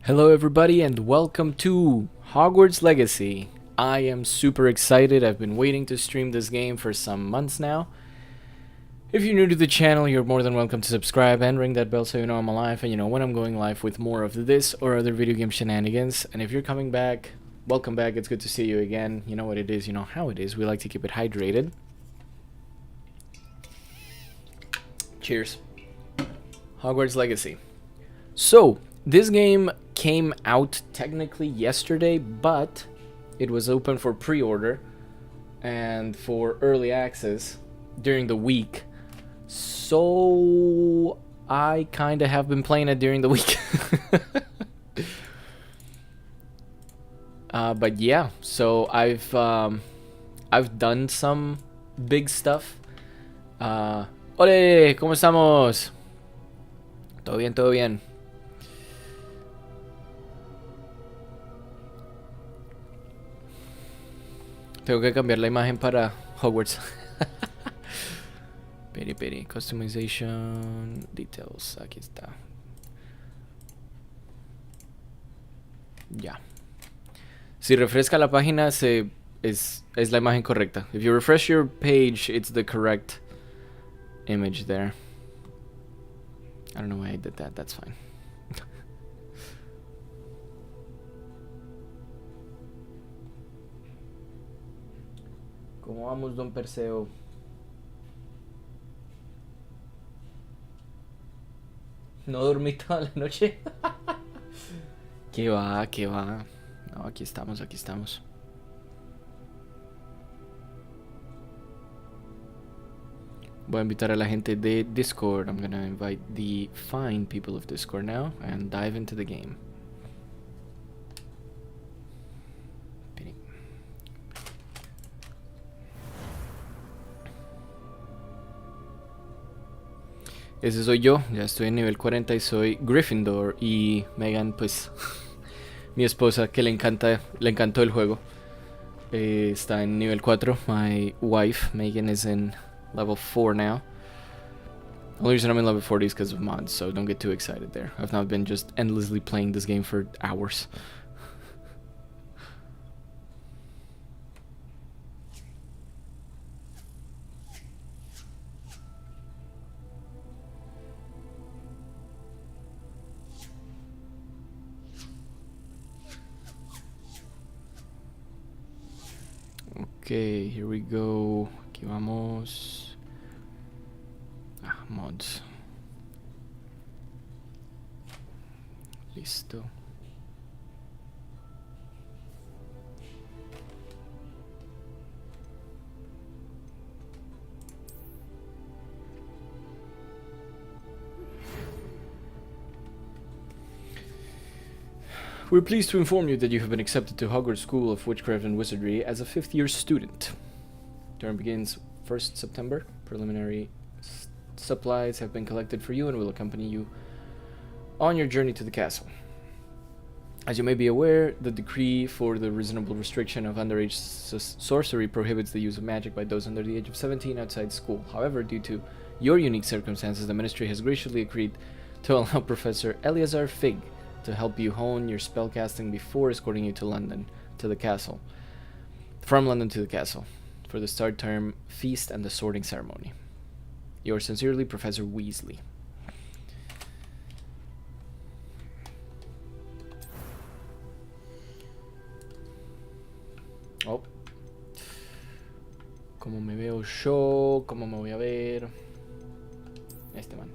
Hello everybody and welcome to Hogwarts Legacy. I am super excited. I've been waiting to stream this game for some months now. If you're new to the channel, you're more than welcome to subscribe and ring that bell so you know I'm alive and you know when I'm going live with more of this or other video game shenanigans. And if you're coming back, welcome back. It's good to see you again. You know what it is, you know how it is. We like to keep it hydrated. Cheers. Hogwarts Legacy. So, this game came out technically yesterday, but it was open for pre-order and for early access during the week. So I kind of have been playing it during the week. But yeah, so I've done some big stuff. Ole, ¿cómo estamos? Todo bien, todo bien. Tengo que cambiar la imagen para Hogwarts. Peri, customization, details, aquí está. Ya. Si refresca la página, es la imagen correcta. If you refresh your page, it's the correct image there. I don't know why I did that, that's fine. ¿Cómo vamos, don Perseo? ¿No dormí toda la noche? ¿Qué va? ¿Qué va? No, aquí estamos, aquí estamos. Voy a invitar a la gente de Discord. I'm gonna invite the fine people of Discord now and dive into the game. Ese soy yo, ya estoy en nivel 40 y soy Gryffindor. Y Megan, pues, mi esposa, que le encantó el juego, está en nivel 4. My wife, Megan, is in level 4 now. Only reason I'm in level 40 is because of mods, so don't get too excited there. I've not been just endlessly playing this game for hours. Okay, here we go. Aquí vamos. Mods. Listo. We're pleased to inform you that you have been accepted to Hogwarts School of Witchcraft and Wizardry as a 5th-year student. Term begins 1st September. Preliminary supplies have been collected for you and will accompany you on your journey to the castle. As you may be aware, the decree for the reasonable restriction of underage sorcery prohibits the use of magic by those under the age of 17 outside school. However, due to your unique circumstances, the Ministry has graciously agreed to allow Professor Eleazar Fig to help you hone your spellcasting before escorting you to London to the castle. From London to the castle for the start term feast and the sorting ceremony. Yours sincerely, Professor Weasley. Oh. ¿Cómo me veo yo? ¿Cómo me voy a ver? Este man.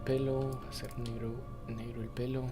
Pelo, hacer negro el pelo.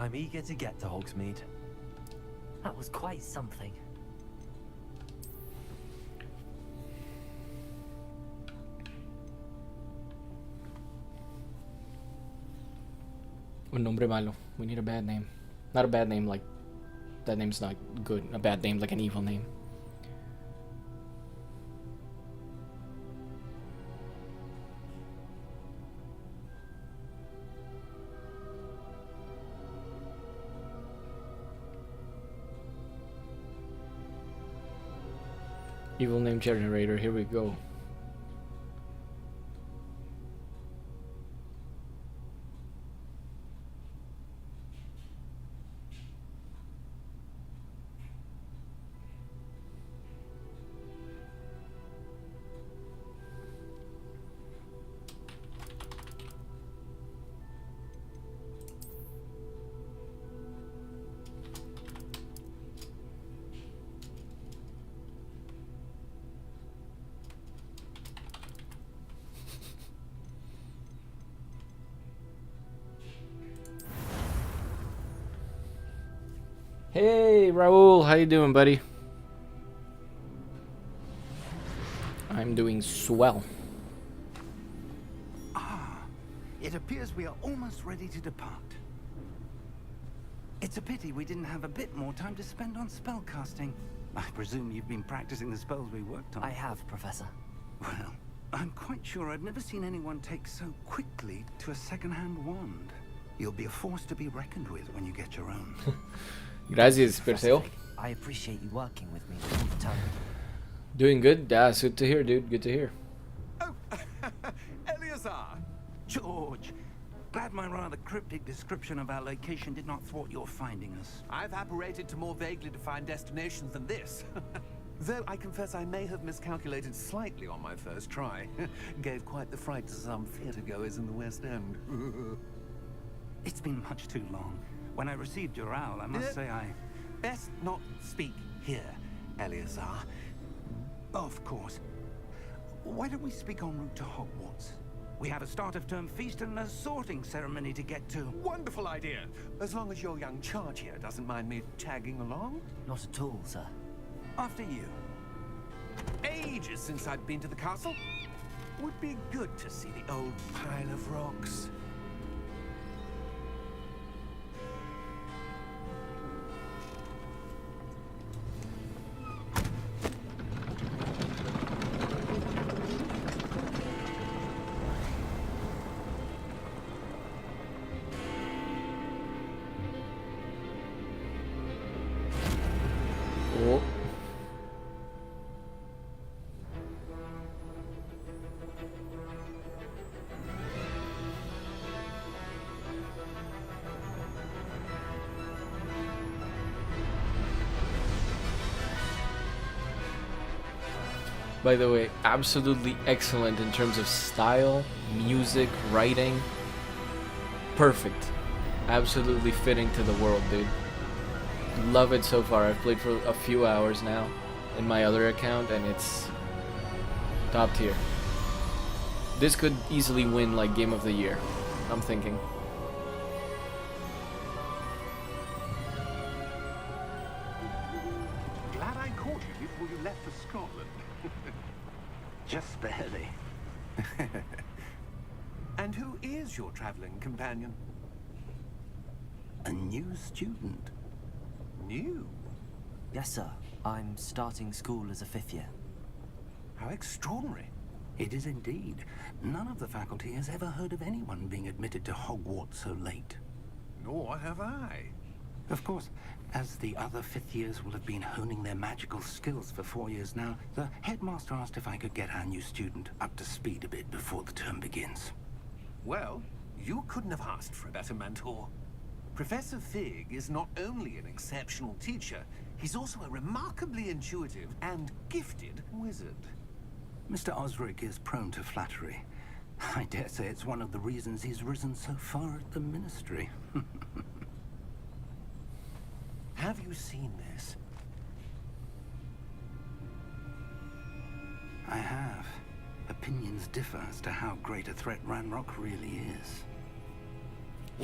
I'm eager to get to Hogsmeade. That was quite something. Un nombre malo. We need a bad name. Not a bad name like... That name's not good. A bad name like an evil name. Evil name generator, here we go. Hey, Raul, how you doing, buddy? I'm doing swell. It appears we are almost ready to depart. It's a pity we didn't have a bit more time to spend on spellcasting. I presume you've been practicing the spells we worked on. I have, Professor. Well, I'm quite sure I've never seen anyone take so quickly to a second-hand wand. You'll be a force to be reckoned with when you get your own. Gracias, Perseo. I appreciate you working with me all the time. Doing good? That's good to hear, dude. Good to hear. Oh, Eleazar! George, glad my rather cryptic description of our location did not thwart your finding us. I've apparated to more vaguely defined destinations than this. Though I confess I may have miscalculated slightly on my first try. Gave quite the fright to some theatergoers in the West End. It's been much too long. When I received your owl, I must say I... Best not speak here, Eleazar. Of course. Why don't we speak en route to Hogwarts? We have a start-of-term feast and a sorting ceremony to get to. Wonderful idea! As long as your young charge here doesn't mind me tagging along. Not at all, sir. After you. Ages since I'd been to the castle. Would be good to see the old pile of rocks. Oh. By the way, absolutely excellent in terms of style, music, writing. Perfect. Absolutely fitting to the world, dude. Love it so far. I've played for a few hours now in my other account and it's top tier. This could easily win like Game of the Year, I'm thinking. Glad I caught you before you left for Scotland. Just barely. And who is your traveling companion? A new student. New? Yes, sir. I'm starting school as a 5th year. How extraordinary. It is indeed. None of the faculty has ever heard of anyone being admitted to Hogwarts so late. Nor have I. Of course, as the other 5th years will have been honing their magical skills for 4 years now, the headmaster asked if I could get our new student up to speed a bit before the term begins. Well, you couldn't have asked for a better mentor. Professor Fig is not only an exceptional teacher, he's also a remarkably intuitive and gifted wizard. Mr. Osric is prone to flattery. I dare say it's one of the reasons he's risen so far at the ministry. Have you seen this? I have. Opinions differ as to how great a threat Ranrock really is.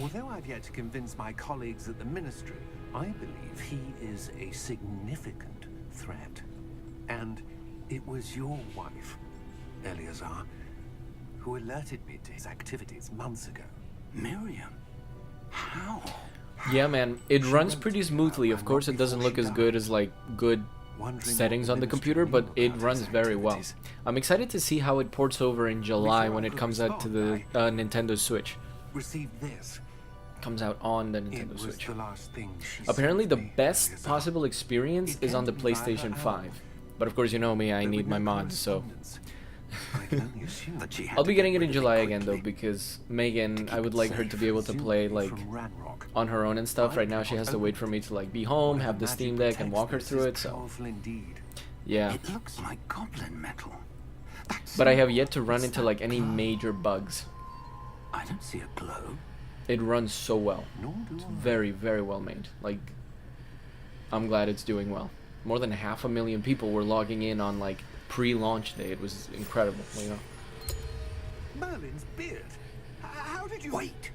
Although I've yet to convince my colleagues at the Ministry, I believe he is a significant threat. And it was your wife, Eleazar, who alerted me to his activities months ago. Miriam? How? Yeah, man, it runs pretty smoothly. Of course, it doesn't look as good as like good settings on the computer, but it runs very well. I'm excited to see how it ports over in July when it comes out to the Nintendo Switch. Receive this. Comes out on the Nintendo Switch. The last thing she Apparently, said the to me, best Eleazar. possible experience is on the PlayStation 5. But of course, you know me, I But need with my no mods, so... correspondence, I can only assume That she had I'll to be get getting it in rid of July again, though, quickly. because Megan, I keep would it like her to safe. be able to play, like, From Ranrock. on her own and stuff. Right now, she has to wait for me to, like, be home, Whatever have the magic Steam Deck, and protects walk her this through is it, so... powerful indeed. Yeah. It looks like goblin metal. That's But I have yet to run What's into, that like, any glow? major bugs. I don't see a glow. It runs so well. Nor do It's I. very, very well made. Like, I'm glad it's doing well. More than 500,000 people were logging in on, like, pre-launch day. It was incredible, you know? Merlin's beard. How did you... Wait!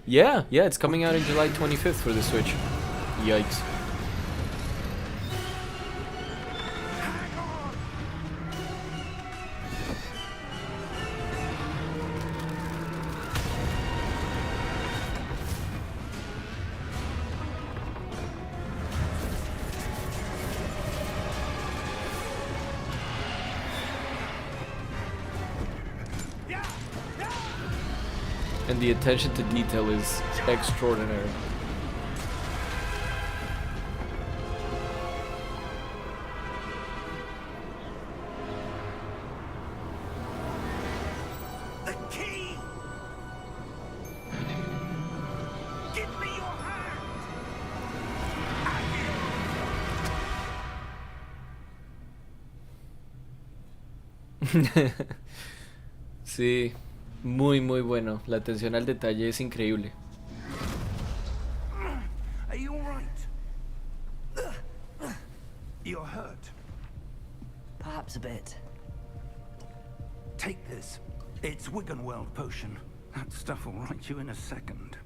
Yeah, it's coming out in July 25th for the Switch. Yikes. Hang on! And the attention to detail is extraordinary. The key! Give me your hand! Sí, muy bueno. La atención al detalle es increíble. Are you alright? You're hurt. Perhaps a bit. Take this. It's Wiggenweld potion. That stuff will right you in a second.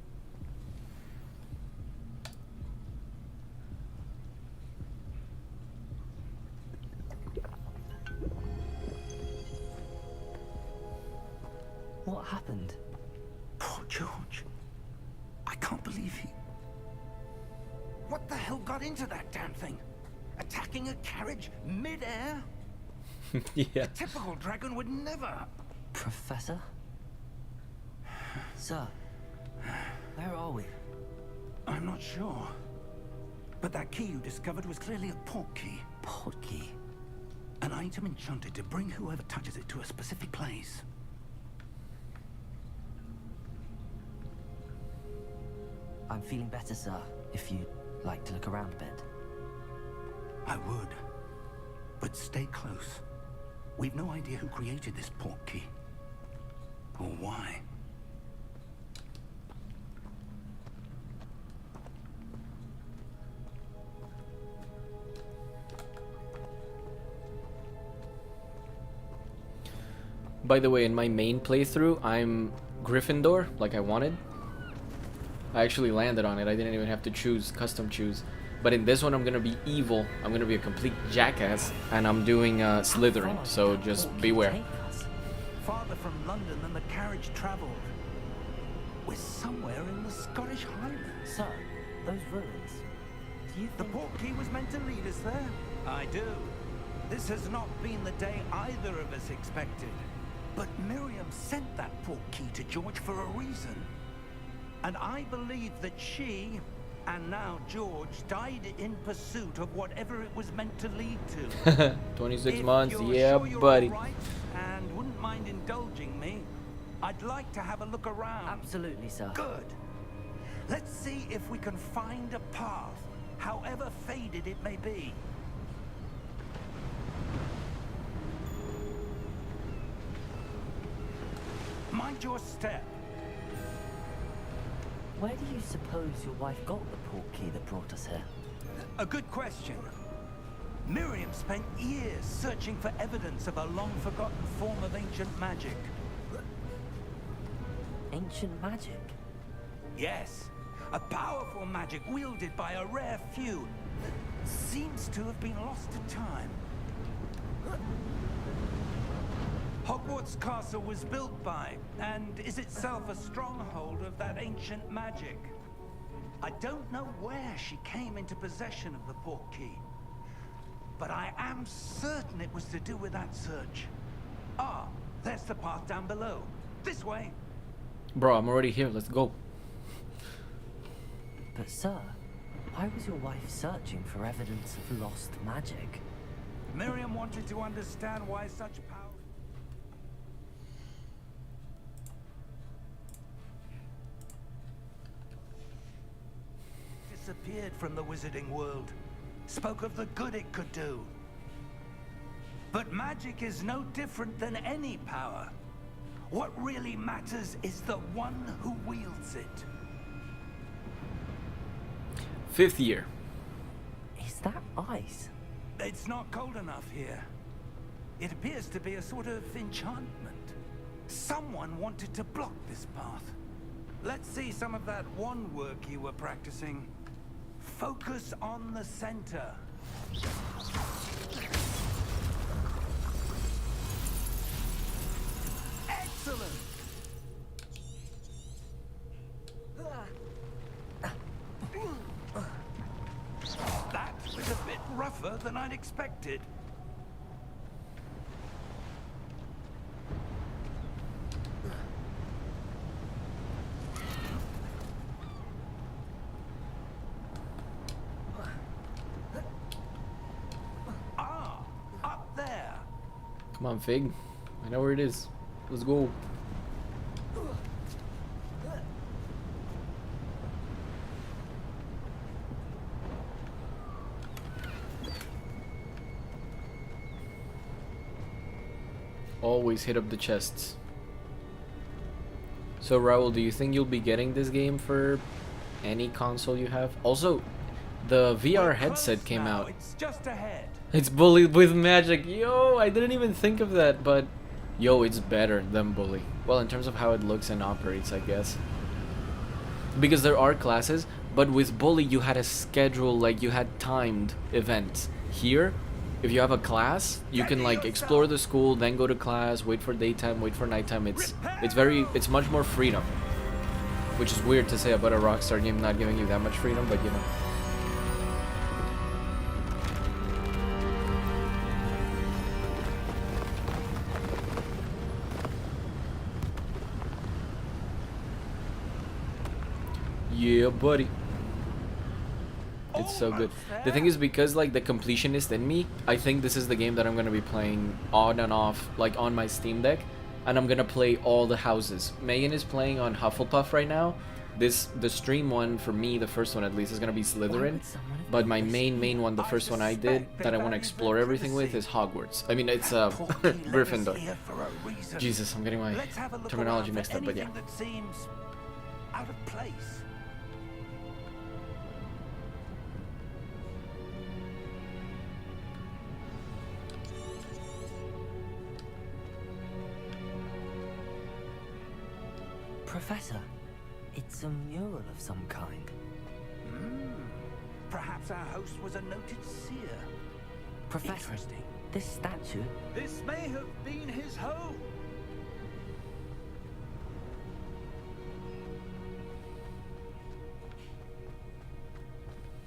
What happened? Poor George. I can't believe he... What the hell got into that damn thing? Attacking a carriage mid-air? Yeah. Typical dragon would never... Professor? Sir, where are we? I'm not sure. But that key you discovered was clearly a port key. Port key. An item enchanted to bring whoever touches it to a specific place. I'm feeling better, sir, if you'd like to look around a bit. I would. But stay close. We've no idea who created this port key. Or why. By the way, in my main playthrough, I'm Gryffindor, like I wanted. I actually landed on it. I didn't even have to choose, custom choose. But in this one, I'm gonna be evil. I'm gonna be a complete jackass, and I'm doing Slytherin. So just beware. Farther from London than the carriage traveled. We're somewhere in the Scottish Highlands. Sir, those ruins. Do you The think... port key was meant to lead us there? I do. This has not been the day either of us expected. But Miriam sent that port key to George for a reason. And I believe that she, and now George, died in pursuit of whatever it was meant to lead to. 26 If months, you're yeah, sure you're buddy. all right and wouldn't mind indulging me, I'd like to have a look around. Absolutely, sir. Good. Let's see if we can find a path, however faded it may be. Mind your step. Where do you suppose your wife got the port key that brought us here? A good question. Miriam spent years searching for evidence of a long-forgotten form of ancient magic. Ancient magic? Yes, a powerful magic wielded by a rare few that seems to have been lost to time. Hogwarts Castle was built by, and is itself a stronghold of that ancient magic. I don't know where she came into possession of the portkey, but I am certain it was to do with that search. Ah, there's the path down below. This way. Bro, I'm already here. Let's go. But sir, why was your wife searching for evidence of lost magic? Miriam wanted to understand why such power disappeared from the wizarding world. Spoke of the good it could do. But magic is no different than any power. What really matters is the one who wields it. 5th year. Is that ice? It's not cold enough here. It appears to be a sort of enchantment. Someone wanted to block this path. Let's see some of that wand work you were practicing. Focus on the center. Excellent! That was a bit rougher than I'd expected. Ah, up there. Come on, Fig. I know where it is. Let's go. Always hit up the chests. So Raul, do you think you'll be getting this game for any console you have? Also, the VR headset came out. It's just ahead. It's Bully with magic. Yo, I didn't even think of that, but yo, it's better than Bully. Well, in terms of how it looks and operates, I guess. Because there are classes, but with Bully you had a schedule, like you had timed events. Here, if you have a class, you can like explore the school, then go to class, wait for daytime, wait for nighttime. It's much more freedom. Which is weird to say about a Rockstar game not giving you that much freedom, but you know. Yeah, buddy. It's so good. The thing is, because like the completionist in me, I think this is the game that I'm gonna be playing on and off, like on my Steam Deck, and I'm gonna play all the houses. Megan is playing on Hufflepuff right now. The stream one for me, the first one at least, is gonna be Slytherin. But my main one, the first one I did that I want to explore everything with, is Hogwarts. I mean, it's Gryffindor. Jesus, I'm getting my terminology mixed up, but yeah. That seems out of place. Professor, it's a mural of some kind. Perhaps our host was a noted seer. Professor, Interesting. this statue, This may have been his home.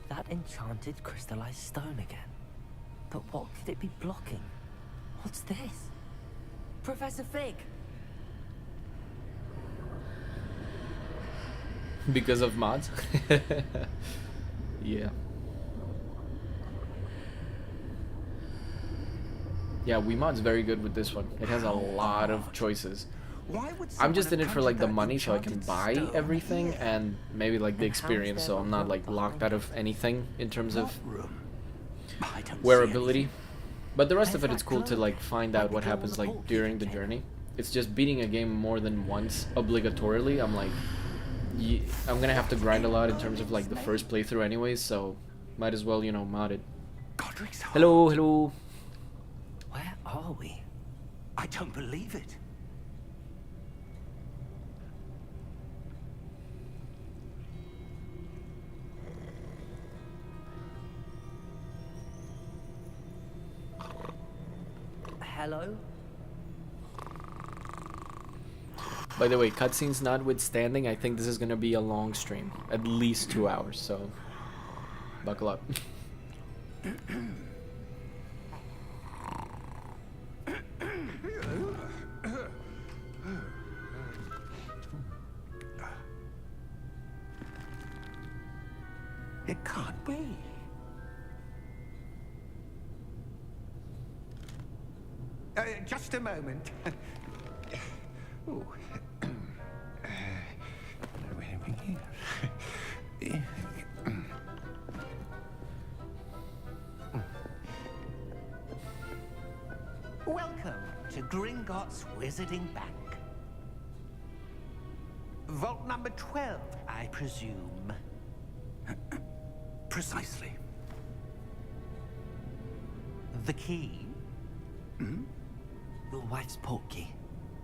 that enchanted crystallized stone again. But what could it be blocking? What's this? Professor Fig! Because of mods? Yeah. Yeah, Wiimod's very good with this one. It has a lot of choices. Why would I'm just in someone it for have like the conjured money that so I can enchanted buy stone everything here? and maybe like the And how's experience, so there I'm not like room locked behind out of anything in terms of What room? I don't see wearability. anything. But the rest Where's of it, that it's cool to cloak? like find Like out the what girl happens with the like ball during the keeping journey. It's just beating a game more than once obligatorily. I'm like, I'm gonna have to grind a lot in terms of like the first playthrough anyways, so might as well, you know, mod it. Godric's home. Hello, hello. Where are we? I don't believe it. hello? By the way, cutscenes notwithstanding, I think this is gonna be a long stream, at least 2 hours. So, buckle up. It can't be. Just a moment. Ooh. Welcome to Gringotts Wizarding Bank. Vault number 12, I presume. Precisely. The key? Your wife's portkey.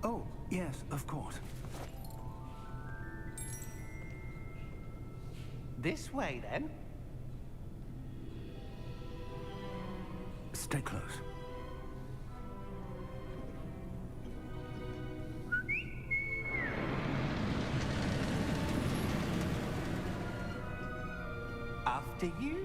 Oh, yes, of course. This way, then. Stay close. After you.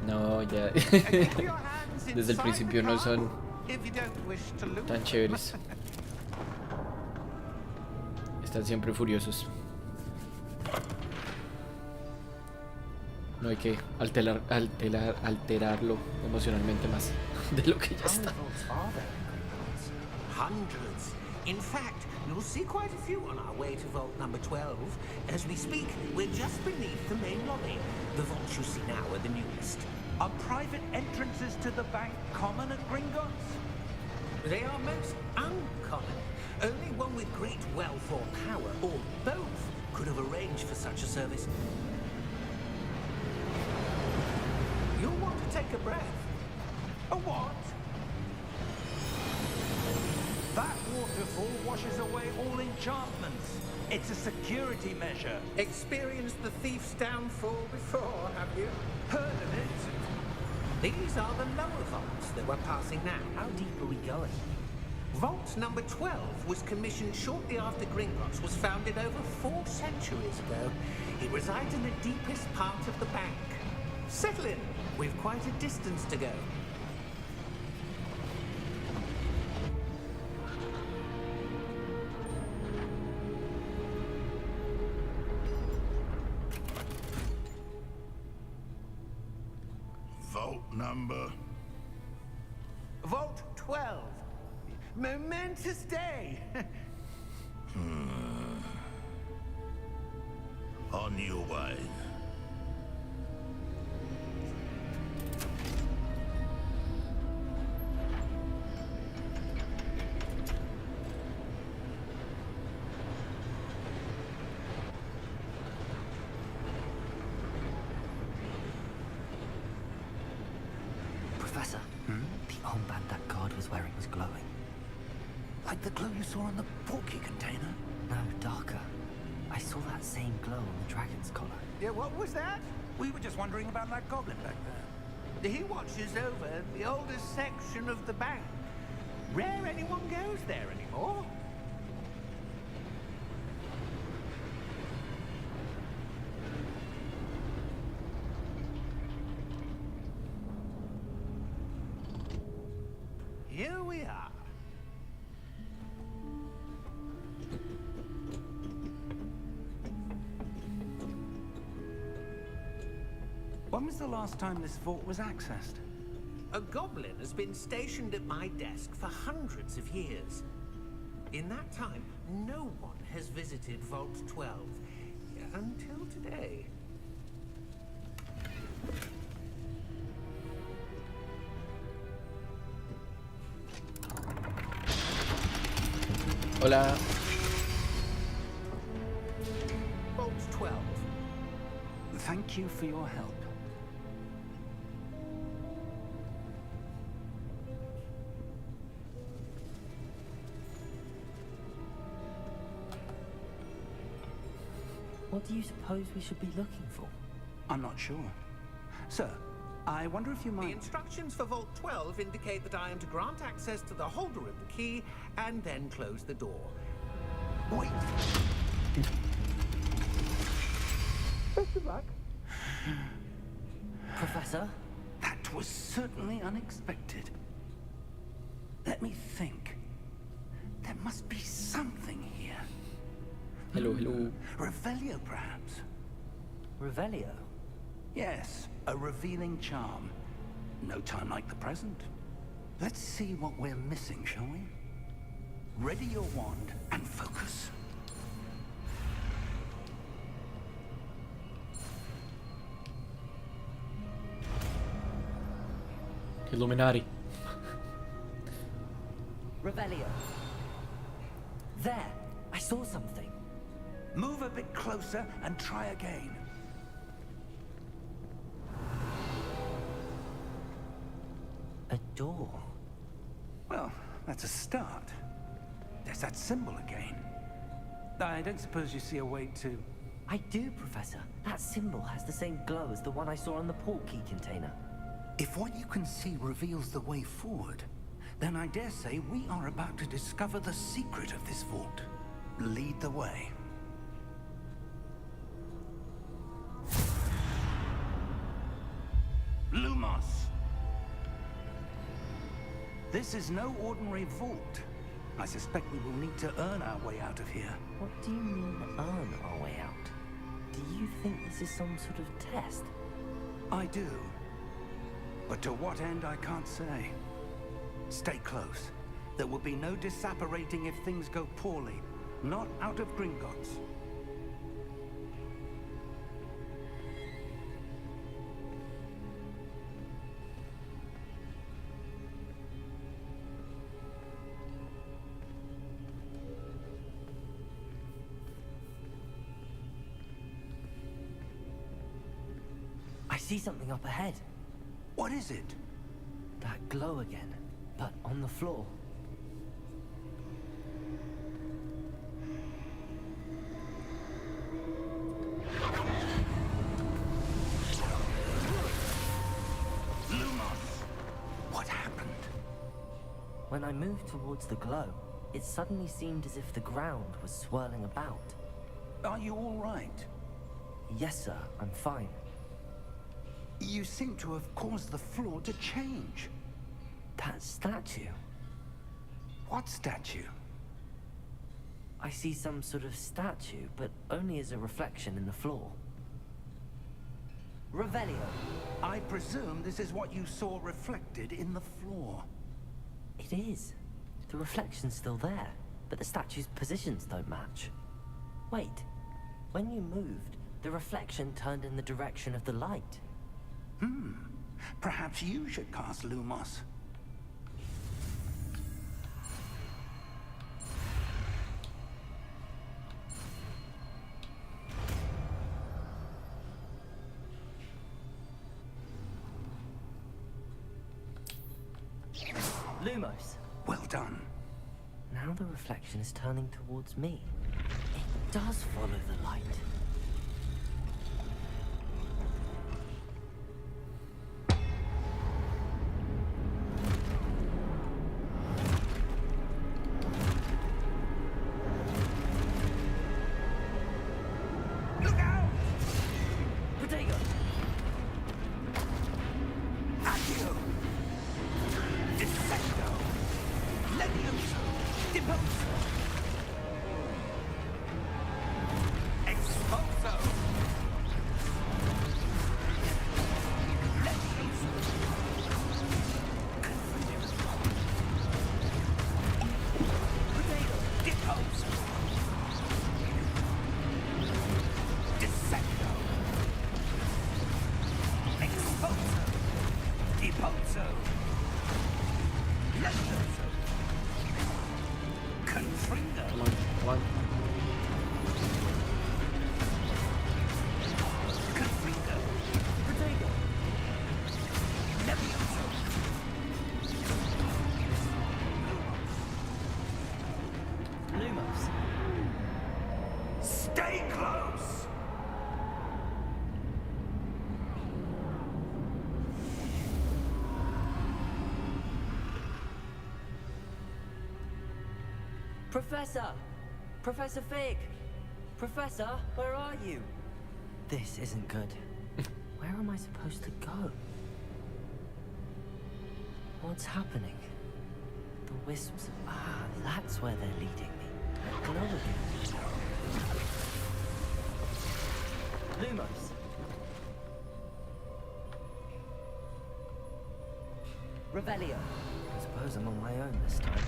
No, ya. Keep your hands Desde el inside principio the no car son if you don't wish to loot. tan chéveres. Están siempre furiosos. No hay que alterarlo emocionalmente más de lo que ya How many está. vaults are there in Gringotts? Hundreds. In fact, you'll see quite a few on our way to vault number 12. As we speak, we're just beneath the main lobby. The vaults you see now are the newest. Are private entrances to the bank common at Gringotts? They are most uncommon. Only one with great wealth or power, or both, could have arranged for such a service. You'll want to take a breath. A what? That waterfall washes away all enchantments. It's a security measure. Experienced the thief's downfall before, have you? Heard of it? These are the lower vaults that we're passing now. How deep are we going? Vault number 12 was commissioned shortly after Gringotts was founded over 4 centuries ago. It resides in the deepest part of the bank. Settle in. We've quite a distance to go. Vault number. Vault 12. Momentous day. On your way. Professor, the armband that guard was wearing was glowing. Like the glow you saw on the portkey container? No, darker. I saw that same glow on the dragon's collar. Yeah, what was that? We were just wondering about that goblin back there. He watches over the oldest section of the bank. Rare anyone goes there anymore. Here we are. When was the last time this vault was accessed? A goblin has been stationed at my desk for hundreds of years. In that time, no one has visited Vault 12 until today. Hola. Vault 12. Thank you for your help. What do you suppose we should be looking for? I'm not sure. Sir, I wonder if you The might... instructions for Vault 12 indicate that I am to grant access to the holder of the key and then close the door. Wait! Best of luck. Professor? That was certainly unexpected. Let me think. There must be something here. Hello, hello. Revelio, perhaps? Revelio? Yes, a revealing charm. No time like the present. Let's see what we're missing, shall we? Ready your wand and focus. Illuminati. Revelio. There! I saw something. Move a bit closer and try again. A door. Well, that's a start. There's that symbol again. I don't suppose you see a way to... I do, Professor. That symbol has the same glow as the one I saw on the port key container. If what you can see reveals the way forward, then I dare say we are about to discover the secret of this vault. Lead the way. Lumos! This is no ordinary vault. I suspect we will need to earn our way out of here. What do you mean, earn our way out? Do you think this is some sort of test? I do. But to what end, I can't say. Stay close. There will be no disapparating if things go poorly. Not out of Gringotts. I see something up ahead. What is it? That glow again, but on the floor. Lumos! What happened? When I moved towards the glow, it suddenly seemed as if the ground was swirling about. Are you all right? Yes, sir, I'm fine. You seem to have caused the floor to change. That statue. What statue? I see some sort of statue, but only as a reflection in the floor. Revelio. I presume this is what you saw reflected in the floor. It is. The reflection's still there, but the statue's positions don't match. Wait. When you moved, the reflection turned in the direction of the light. Perhaps you should cast Lumos. Lumos. Well done. Now the reflection is turning towards me. It does follow the light. Look out! Protego! Accio! Dissecto! Levioso! Deposo! Expulso! Levioso! Protego! Deposo! Dissecto! Expulso! Deposo! Levioso! Confringo! Come on, come on. Confringo! Protego! Levioso! Lumos. Stay close! Professor! Professor Fig! Professor, where are you? This isn't good. Where am I supposed to go? What's happening? The wisps. Ah, that's where they're leading me. Hello again. Lumos. Revelio. I suppose I'm on my own this time.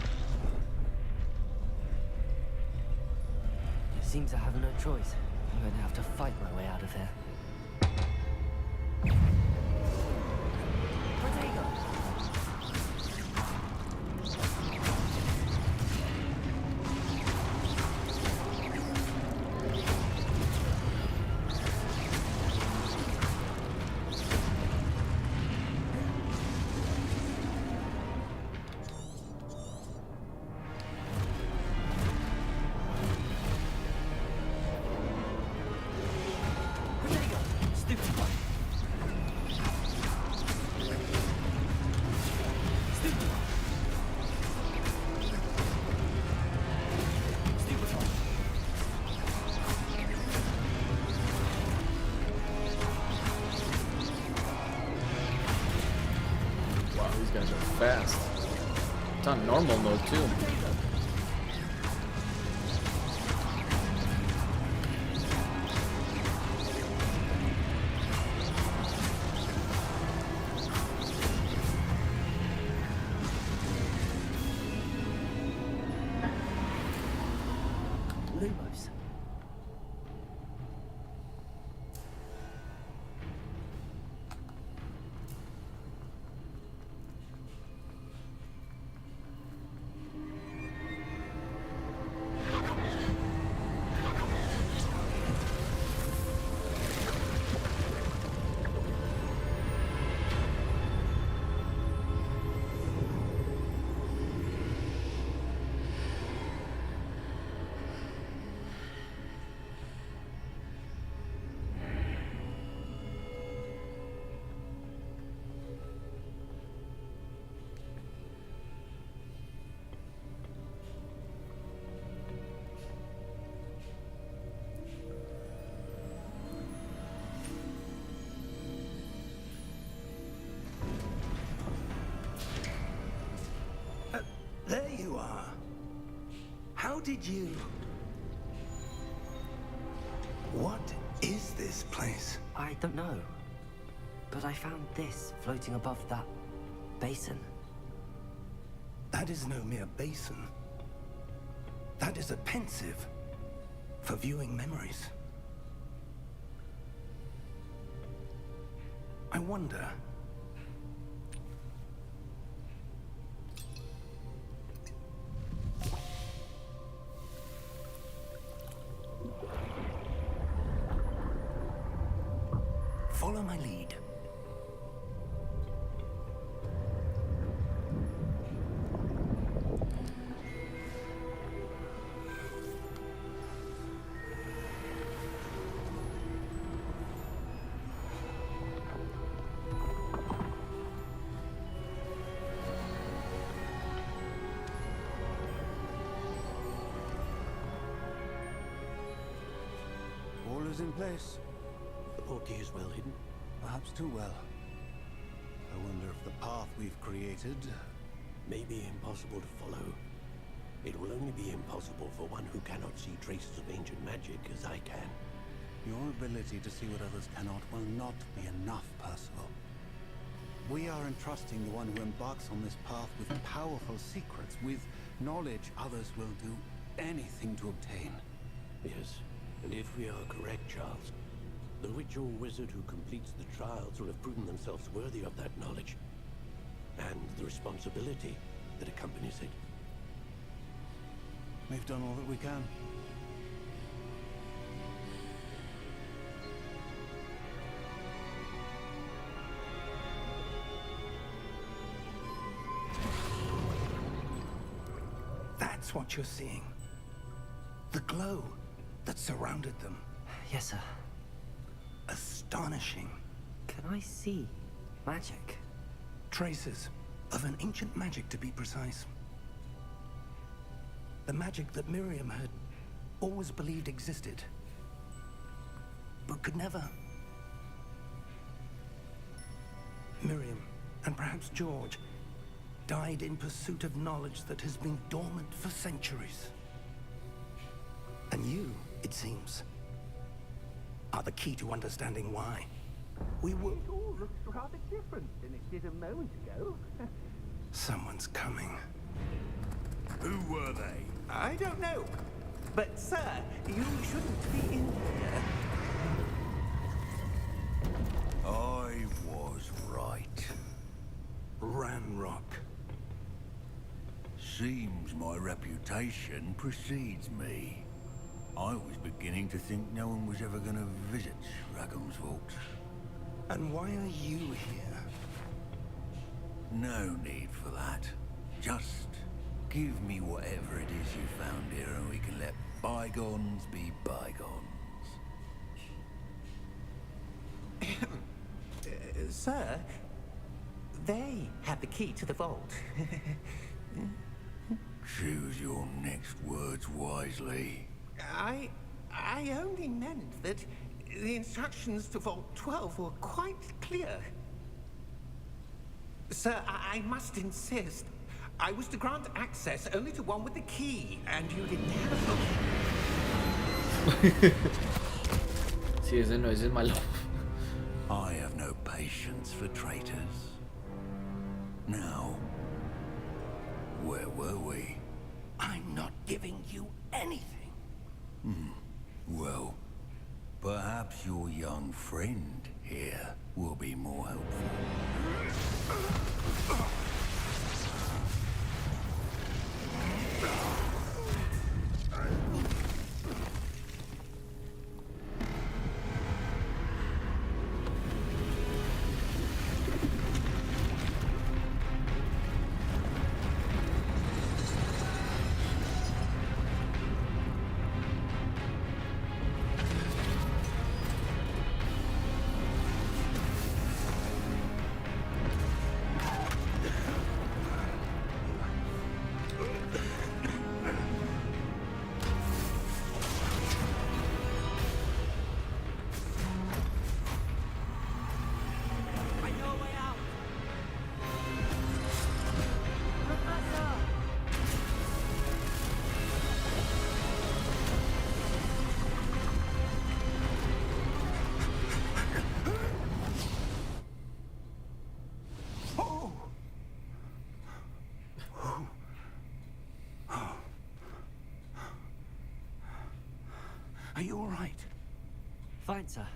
It seems I have no choice. I'm going to have to fight my way out of here. Protego! These guys are fast. It's on normal mode too. Lumos. There you are. How did you... What is this place? I don't know. But I found this floating above that basin. That is no mere basin. That is a pensive for viewing memories. I wonder... Follow my lead. All is in place. The portkey is well hidden. Perhaps too well. I wonder if the path we've created... May be impossible to follow. It will only be impossible for one who cannot see traces of ancient magic as I can. Your ability to see what others cannot will not be enough, Percival. We are entrusting the one who embarks on this path with powerful secrets, with knowledge others will do anything to obtain. Yes, and if we are correct, Charles, the witch or wizard who completes the trials will have proven themselves worthy of that knowledge, and the responsibility that accompanies it. We've done all that we can. That's what you're seeing. The glow that surrounded them. Yes, sir. Astonishing. Can I see magic? Traces of an ancient magic, to be precise. The magic that Miriam had always believed existed, but could never. Miriam, and perhaps George, died in pursuit of knowledge that has been dormant for centuries. And you, it seems, are the key to understanding why. We will... It all looks rather different than it did a moment ago. Someone's coming. Who were they? I don't know. But, sir, you shouldn't be in here. I was right. Ranrock. Seems my reputation precedes me. I was beginning to think no one was ever going to visit Rackham's vault. And why are you here? No need for that. Just give me whatever it is you found here and we can let bygones be bygones. Sir, they have the key to the vault. Choose your next words wisely. I only meant that the instructions to Vault 12 were quite clear. Sir, I must insist. I was to grant access only to one with the key, and you didn't have them. Sí, ese no, ese es malo. I have no patience for traitors. Now, where were we? I'm not giving you anything. Well, perhaps your young friend here will be more helpful. Are you all right? Fine, sir.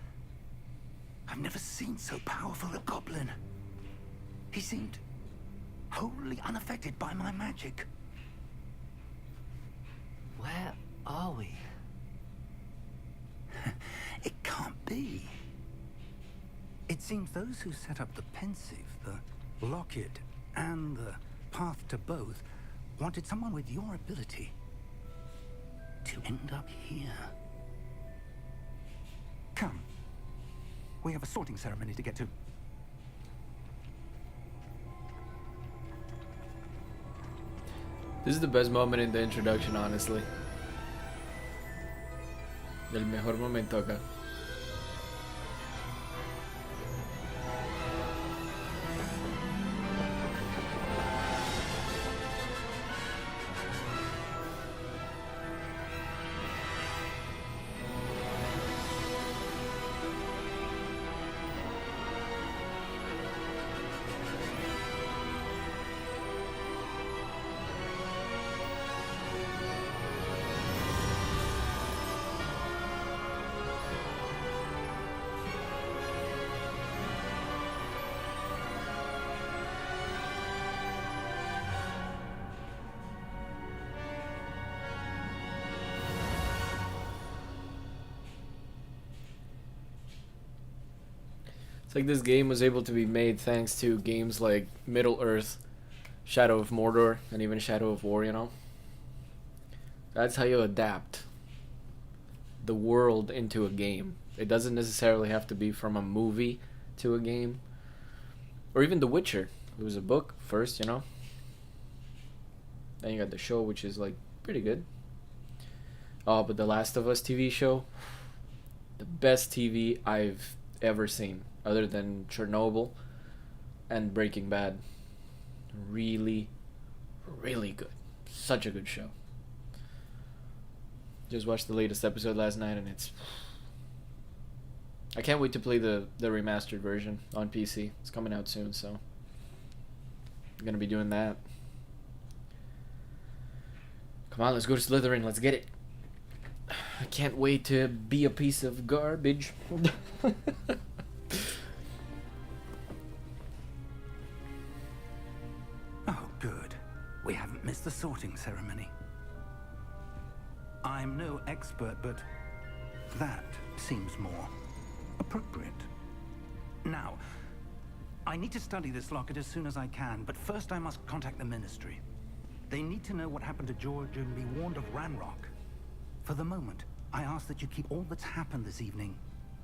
I've never seen so powerful a goblin. He seemed wholly unaffected by my magic. Where are we? It can't be. It seems those who set up the pensive, the locket, and the path to both wanted someone with your ability to end up here. Come. We have a sorting ceremony to get to. This is the best moment in the introduction, honestly. El mejor momento acá. It's like this game was able to be made thanks to games like Middle-earth, Shadow of Mordor, and even Shadow of War, you know? That's how you adapt the world into a game. It doesn't necessarily have to be from a movie to a game. Or even The Witcher. It was a book first, you know? Then you got the show, which is like pretty good. Oh, but the Last of Us TV show, the best TV I've ever seen, other than Chernobyl and Breaking Bad. Really, really good. Such a good show. Just watched the latest episode last night, and I can't wait to play the remastered version on PC. It's coming out soon, so I'm gonna be doing that. Come on, let's go to Slytherin. Let's get it. I can't wait to be a piece of garbage. Oh, good. We haven't missed the sorting ceremony. I'm no expert, but that seems more appropriate. Now, I need to study this locket as soon as I can, but first I must contact the Ministry. They need to know what happened to George and be warned of Ranrock. For the moment, I ask that you keep all that's happened this evening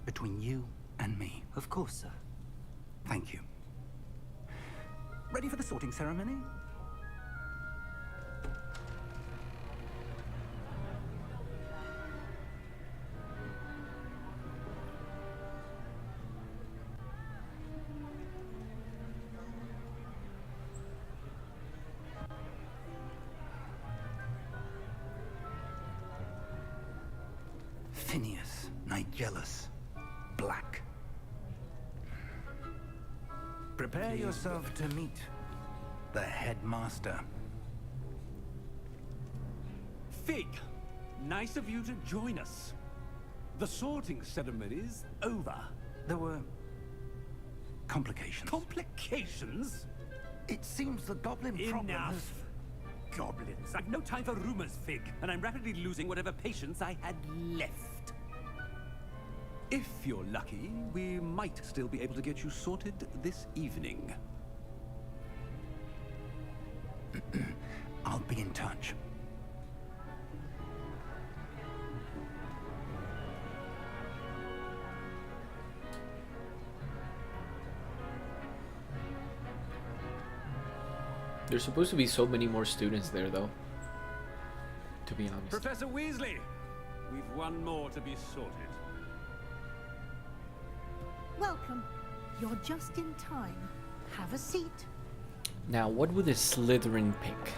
between you and me. Of course, sir. Thank you. Ready for the sorting ceremony? Phineas, Nigellus, Black. Prepare yourself to meet the headmaster. Fig, nice of you to join us. The sorting ceremony's over. There were complications. Complications? It seems the goblin problem has... Enough. Goblins. I've no time for rumors, Fig, and I'm rapidly losing whatever patience I had left. If you're lucky, we might still be able to get you sorted this evening. I'll be in touch. There's supposed to be so many more students there, though. To be honest. Professor Weasley, we've one more to be sorted. Welcome. You're just in time. Have a seat. Now, what would a Slytherin pick?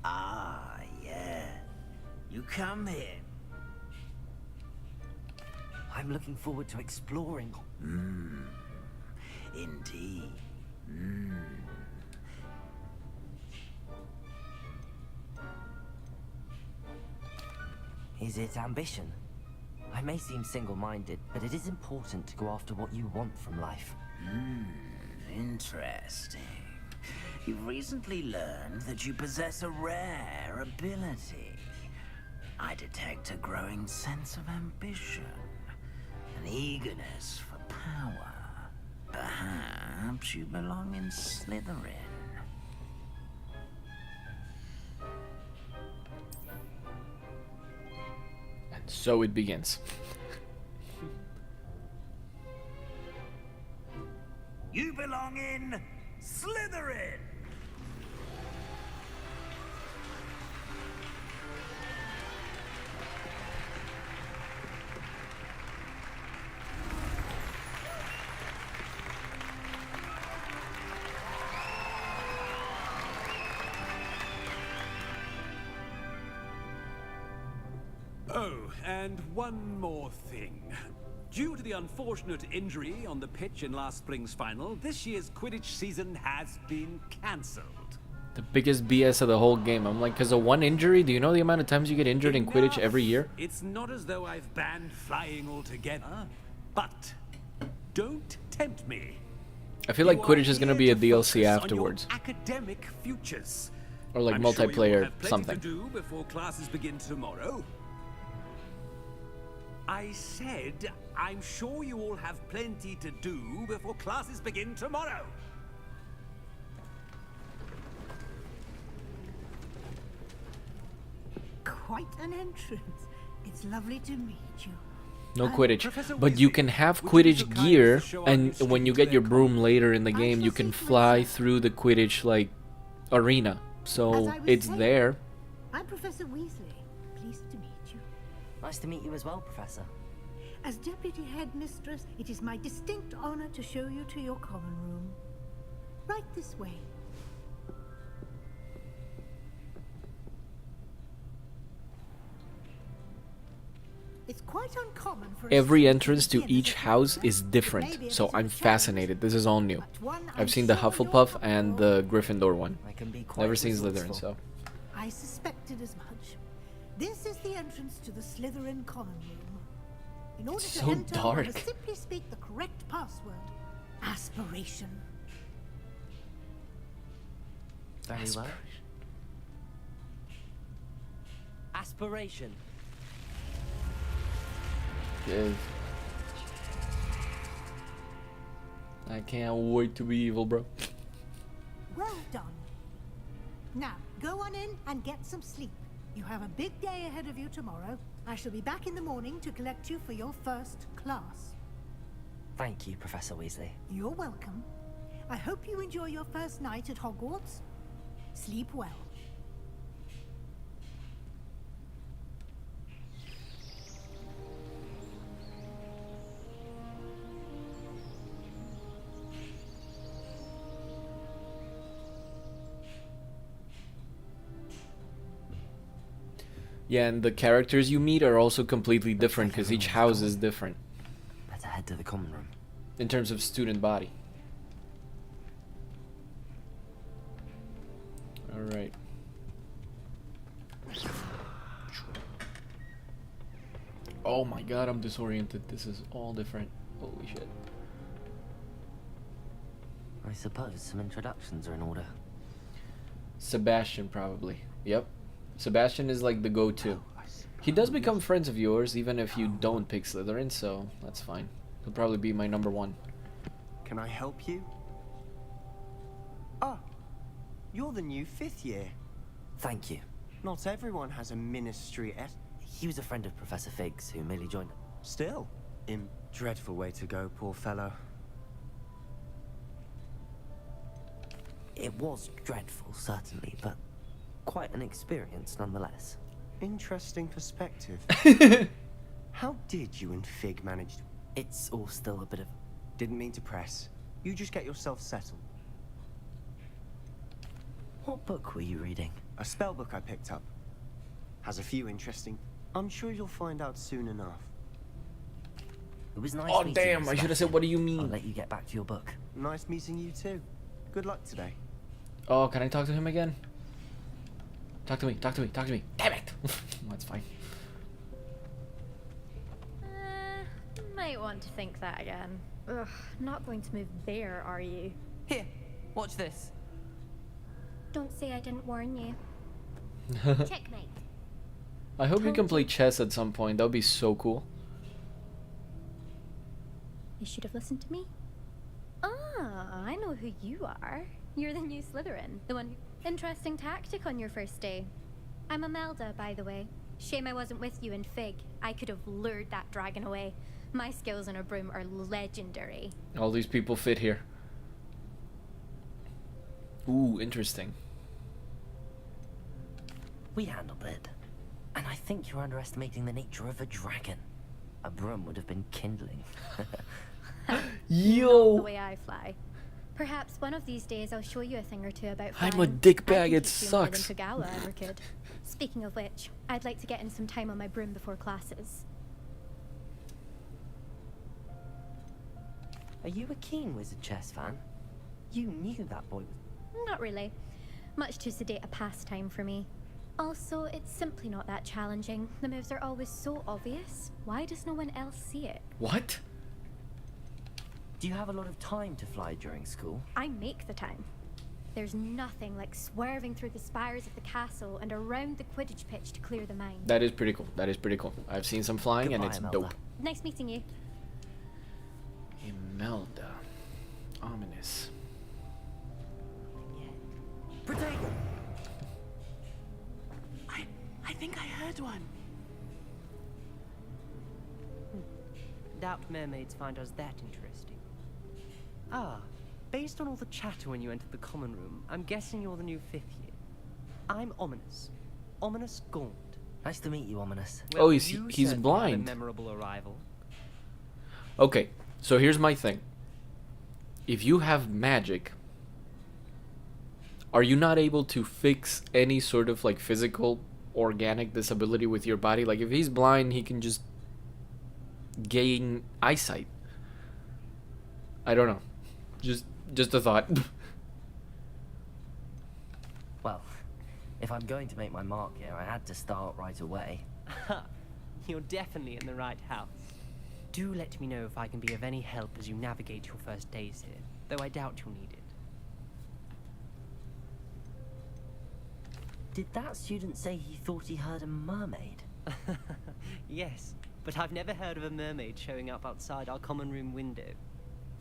Ah, yeah. You come here. I'm looking forward to exploring. Indeed. Is it ambition? I may seem single-minded, but it is important to go after what you want from life. Interesting. You've recently learned that you possess a rare ability. I detect a growing sense of ambition, an eagerness for power. Perhaps you belong in Slytherin. And so it begins. You belong in Slytherin! Oh, and one more thing. Due to the unfortunate injury on the pitch in last spring's final, this year's Quidditch season has been cancelled. The biggest BS of the whole game. I'm like, because of one injury, do you know the amount of times you get injured in Quidditch every year? It's not as though I've banned flying altogether, but don't tempt me. I feel like You are Quidditch is going to be a here to DLC focus on your afterwards. Academic futures. Or like I'm sure you will multiplayer have plenty something. to do before classes begin tomorrow. I said, I'm sure you all have plenty to do before classes begin tomorrow. Quite an entrance. It's lovely to meet you. No And Quidditch. Professor But you Weasley, can have would you be so Quidditch kind as gear, to show our and new when you student get to your their broom common later in the game, you shall can see to fly myself. through the Quidditch, like, arena. As So I was it's saying, there. I'm Professor Weasley. Pleased to meet you. Nice to meet you as well, Professor. As Deputy Headmistress, it is my distinct honor to show you to your common room. Right this way. It's quite uncommon for a Every student entrance to begin as each a house prisoner. is It may different, be a so bit of I'm a challenge, fascinated. This is all new. but one I've I'm seen the sure you're Hufflepuff up and for. the Gryffindor one. I can be quite Never seen resourceful. Slytherin, so. I suspected as much. This is the entrance to the Slytherin common room. In order So to enter, one dark. must simply speak the correct password. Aspiration. Very well. Aspiration. Yes. I can't wait to be evil, bro. Well done. Now, go on in and get some sleep. You have a big day ahead of you tomorrow. I shall be back in the morning to collect you for your first class. Thank you, Professor Weasley. You're welcome. I hope you enjoy your first night at Hogwarts. Sleep well. Yeah, and the characters you meet are also completely different because each house is different Better head to the common room. in terms of student body. Alright. Oh my god, I'm disoriented. This is all different. Holy shit. I suppose some introductions are in order. Sebastian, probably. Yep. Sebastian is like the go-to. He does become friends of yours, even if you don't pick Slytherin, so that's fine. He'll probably be my number one. Can I help you? Ah, you're the new 5th year. Thank you. Not everyone has a ministry et... He was a friend of Professor Fig's who merely joined. Still, dreadful way to go, poor fellow. It was dreadful, certainly, but quite an experience nonetheless. Interesting perspective. How did you and Fig manage to... It's all still a bit of... Didn't mean to press. You just get yourself settled. What book were you reading? A spell book I picked up. Has a few interesting... I'm sure you'll find out soon enough. It was nice Oh meeting damn, you, I should have said, what do you Sebastian. I'll mean? let you get back to your book. Nice meeting you too. Good luck today. Oh, can I talk to him again? Talk to me, talk to me, talk to me. Damn it! That's fine. Might want to think that again. Ugh, not going to move there, are you? Here, watch this. Don't say I didn't warn you. Checkmate. I hope you can play chess at some point. That would be so cool. You should have listened to me. Ah, I know who you are. You're the new Slytherin, the one who... Interesting tactic on your first day. I'm Imelda, by the way. Shame I wasn't with you in Fig. I could have lured that dragon away. My skills on a broom are legendary. All these people fit here. Ooh, interesting. We handled it. And I think you're underestimating the nature of a dragon. A broom would have been kindling. Not the Yo! way I fly. Perhaps one of these days I'll show you a thing or two about I'm flying. a dickbag, I can it teach you more than sucks. Tagawa ever could. Speaking of which, I'd like to get in some time on my broom before classes. Are you a keen Wizard chess fan? You knew that boy was... Not really. Much too sedate a pastime for me. Also, it's simply not that challenging. The moves are always so obvious. Why does no one else see it? What? Do you have a lot of time to fly during school? I make the time. There's nothing like swerving through the spires of the castle and around the Quidditch pitch to clear the mind. That is pretty cool. That is pretty cool. I've seen some flying and Goodbye, it's Imelda. dope. Nice meeting you. Imelda. Ominous. Protego! I think I heard one. doubt mermaids find us that interesting. Ah, based on all the chatter when you entered the common room, I'm guessing you're the new 5th year. I'm Ominous. Ominous Gaunt. Nice to meet you, Ominous. Oh, Well, he's you he's certainly had blind. a memorable arrival. Okay, so here's my thing. If you have magic, are you not able to fix any sort of like physical, organic disability with your body? Like if he's blind, he can just gain eyesight. I don't know. Just a thought. Well, if I'm going to make my mark here, I had to start right away. You're definitely in the right house. Do let me know if I can be of any help as you navigate your first days here, though I doubt you'll need it. Did that student say he thought he heard a mermaid? Yes, but I've never heard of a mermaid showing up outside our common room window.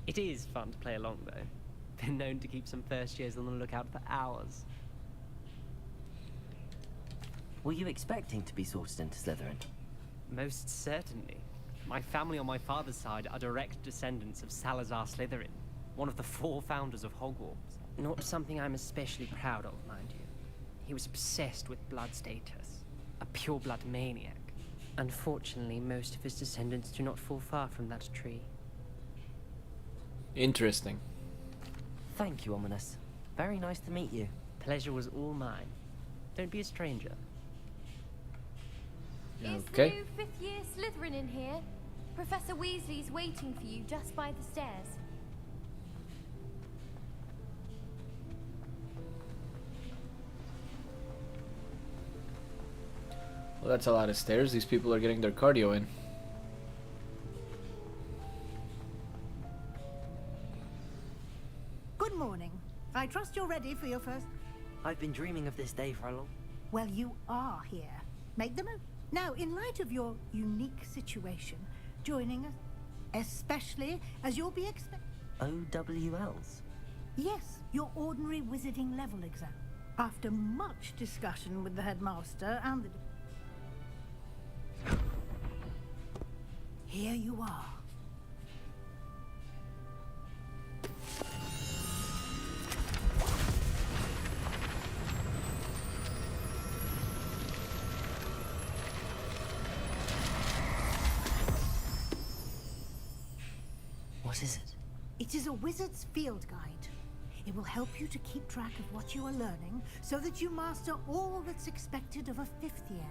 It is fun to play along, though. Been known to keep some first years on the lookout for hours. Were you expecting to be sorted into Slytherin? Most certainly. My family on my father's side are direct descendants of Salazar Slytherin, one of the 4 founders of Hogwarts. Not something I'm especially proud of, mind you. He was obsessed with blood status, a pure-blood maniac. Unfortunately, most of his descendants do not fall far from that tree. Interesting. Thank you, Ominous. Very nice to meet you. Pleasure was all mine. Don't be a stranger. Is the Okay. new 5th year Slytherin in here? Professor Weasley's waiting for you just by the stairs. Well, that's a lot of stairs. These people are getting their cardio in. Good morning. I trust you're ready for your first... I've been dreaming of this day for a long... Well, you are here. Make the most. Now, in light of your unique situation, joining us, especially as you'll be expected... OWLs? Yes, your ordinary wizarding level exam. After much discussion with the headmaster and the... Here you are. What is it? It is a wizard's field guide. It will help you to keep track of what you are learning so that you master all that's expected of a 5th year.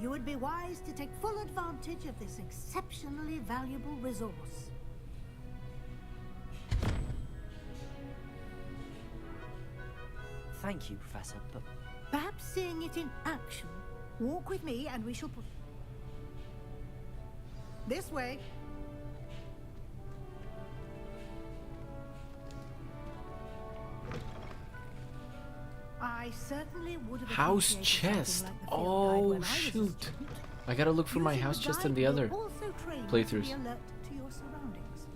You would be wise to take full advantage of this exceptionally valuable resource. Thank you, Professor, but... Perhaps seeing it in action. Walk with me and we shall put... This way. I certainly would have House appreciated chest. something like the field guide Oh, when I was a shoot. student. I gotta look for my Using house the chest guide in the will other also train you to playthroughs. be alert to your surroundings.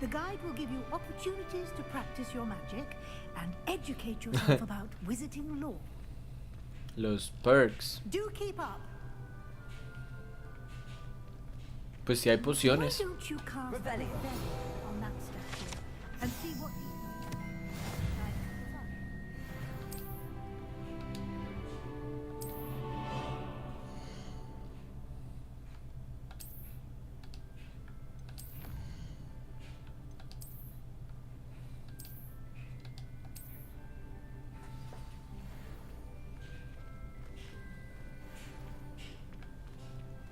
The guide will give you opportunities to practice your magic and educate yourself about wizarding lore. Los perks. Do keep up. Pues si hay Why pociones. don't you cast Revelio on that statue and see what...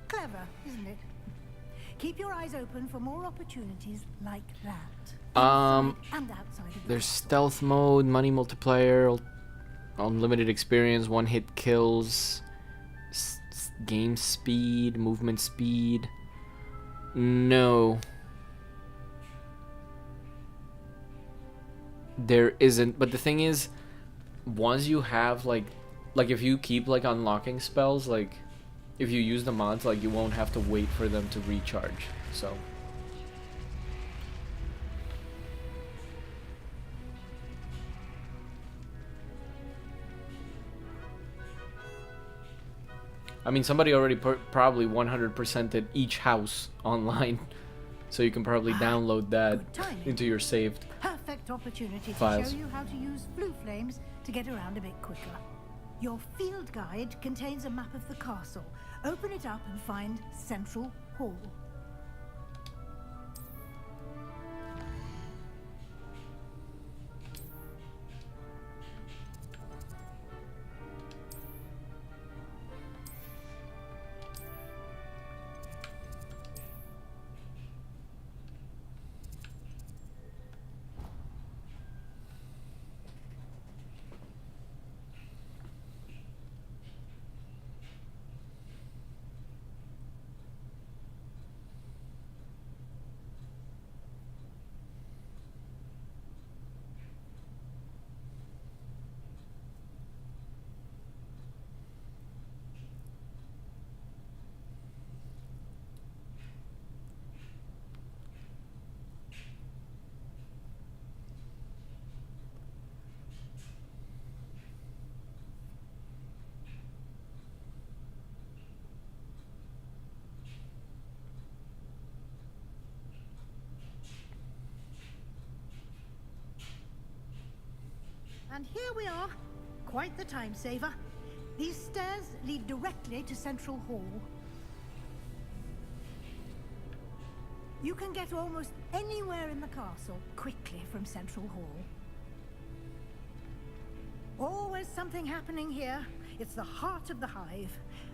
Clever, isn't it? Keep your eyes open for more opportunities like that. Inside and outside of the There's stealth mode, money multiplier, unlimited experience, one-hit kills, game speed, movement speed. No. There isn't, but the thing is, once you have like if you keep like unlocking spells, like if you use the mods, like you won't have to wait for them to recharge. So I mean, somebody already probably 100%ed each house online, so you can probably download that into your saved Perfect opportunity files. to show you how to use blue flames to get around a bit quicker. Your field guide contains a map of the castle. Open it up and find Central Hall. And here we are. Quite the time saver. These stairs lead directly to Central Hall. You can get almost anywhere in the castle quickly from Central Hall. Always something happening here. It's the heart of the hive.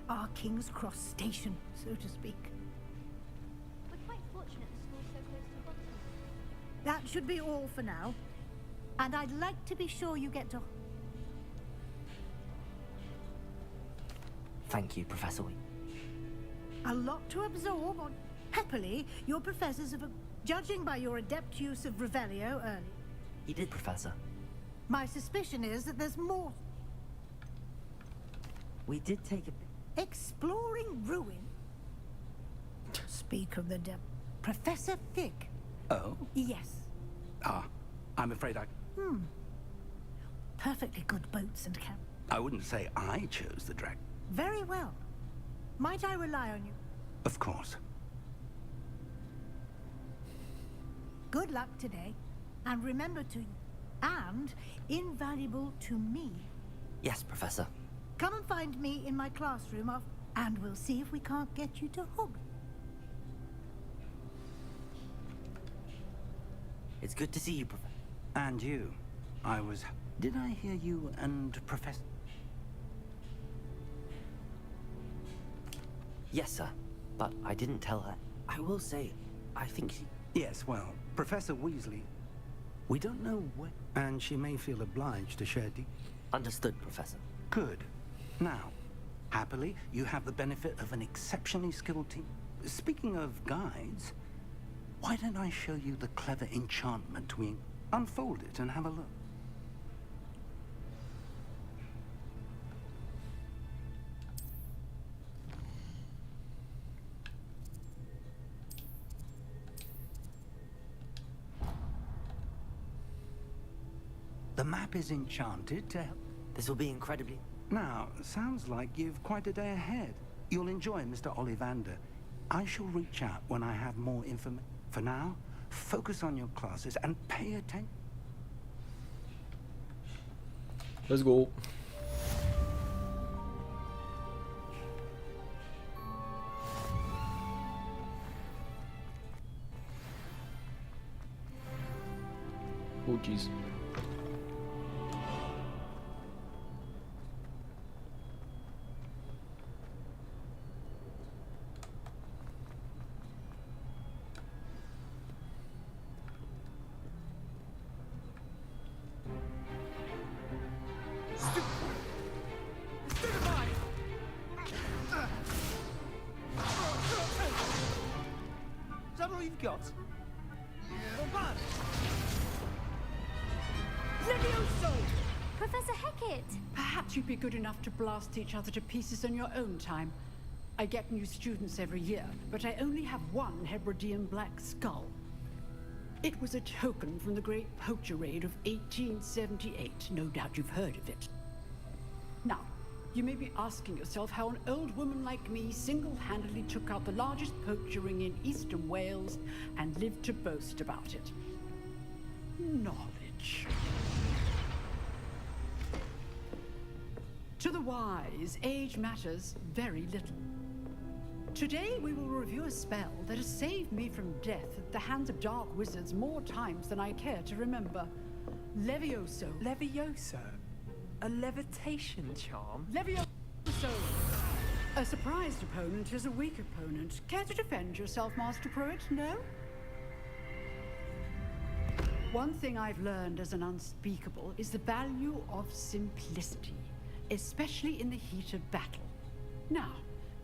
Our King's Cross station, so to speak. We're quite fortunate the school's so close to Boston. That should be all for now. And I'd like to be sure you get to... Thank you, Professor Wing. A lot to absorb on... Happily, your professors have... Judging by your adept use of Revelio early. You did, Professor. My suspicion is that there's more... We did take a... Exploring ruin. Speak of the devil. Professor Fig. Oh? Yes. I'm afraid I... Perfectly good boats and camp. I wouldn't say I chose the dragon. Very well. Might I rely on you? Of course. Good luck today. And remember to... And invaluable to me. Yes, Professor. Come and find me in my classroom and we'll see if we can't get you to Hogwarts. It's good to see you, Professor. And you. Did I hear you and Professor... Yes, sir. But I didn't tell her. I will say, I think she... Yes, well, Professor Weasley. We don't know what... And she may feel obliged to share Understood, Professor. Good. Now, happily, you have the benefit of an exceptionally skilled team. Speaking of guides, why don't I show you the clever enchantment we... Unfold it and have a look. The map is enchanted to help. This will be incredibly... Now, sounds like you've quite a day ahead. You'll enjoy Mr. Ollivander. I shall reach out when I have more information. For now, focus on your classes and pay attention. Let's go. Oh, jeez. Is that all you've got? Professor Hecat! Perhaps you'd be good enough to blast each other to pieces in your own time. I get new students every year, but I only have one Hebridean black skull. It was a token from the Great Poacher Raid of 1878. No doubt you've heard of it. Now, You may be asking yourself how an old woman like me single-handedly took out the largest poacher ring in eastern Wales and lived to boast about it. Knowledge. To the wise, age matters very little. Today we will review a spell that has saved me from death at the hands of dark wizards more times than I care to remember. Levioso. Levioso? A levitation charm? Levioso! A surprised opponent is a weak opponent. Care to defend yourself, Master Pruitt? No? One thing I've learned as an unspeakable is the value of simplicity, especially in the heat of battle. Now,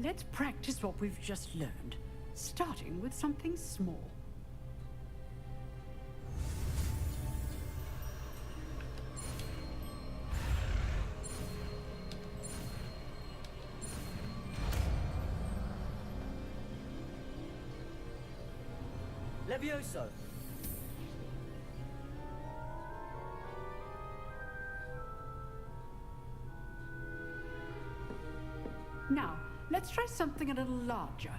let's practice what we've just learned, starting with something small. Levioso! Now, let's try something a little larger.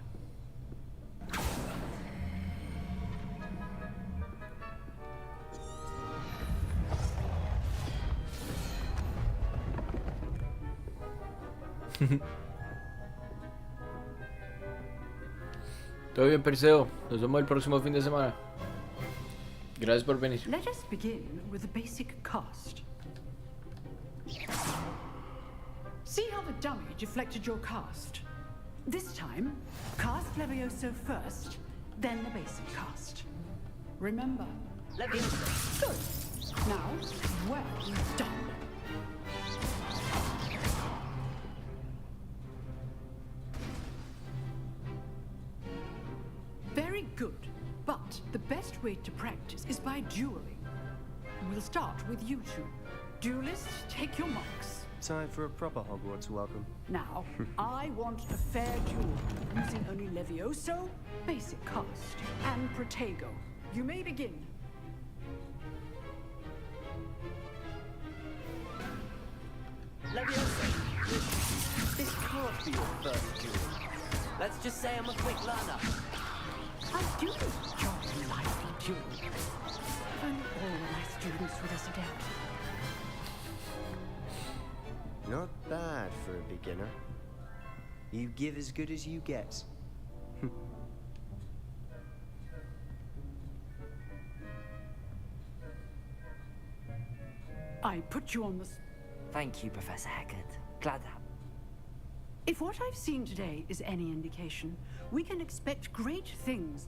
Todo bien, Perseo. Nos vemos el próximo fin de semana. Gracias por venir. Let us begin with the basic cast. See how the dummy deflected your cast? This time, cast Levioso first, then the basic cast. Remember. Levioso. Good. Now, well done. Very good. But the best way to practice is by dueling. We'll start with you two. Duelists, take your marks. Time for a proper Hogwarts welcome. Now, I want a fair duel, using only Levioso, basic cast, and Protego. You may begin. Levioso! This can't be your first duel. Let's just say I'm a quick learner. I do enjoy lively duels. If only all of my students were this adept. Not bad for a beginner. You give as good as you get. I put you on the... Thank you, Professor Haggard. Glad to have... If what I've seen today is any indication, we can expect great things.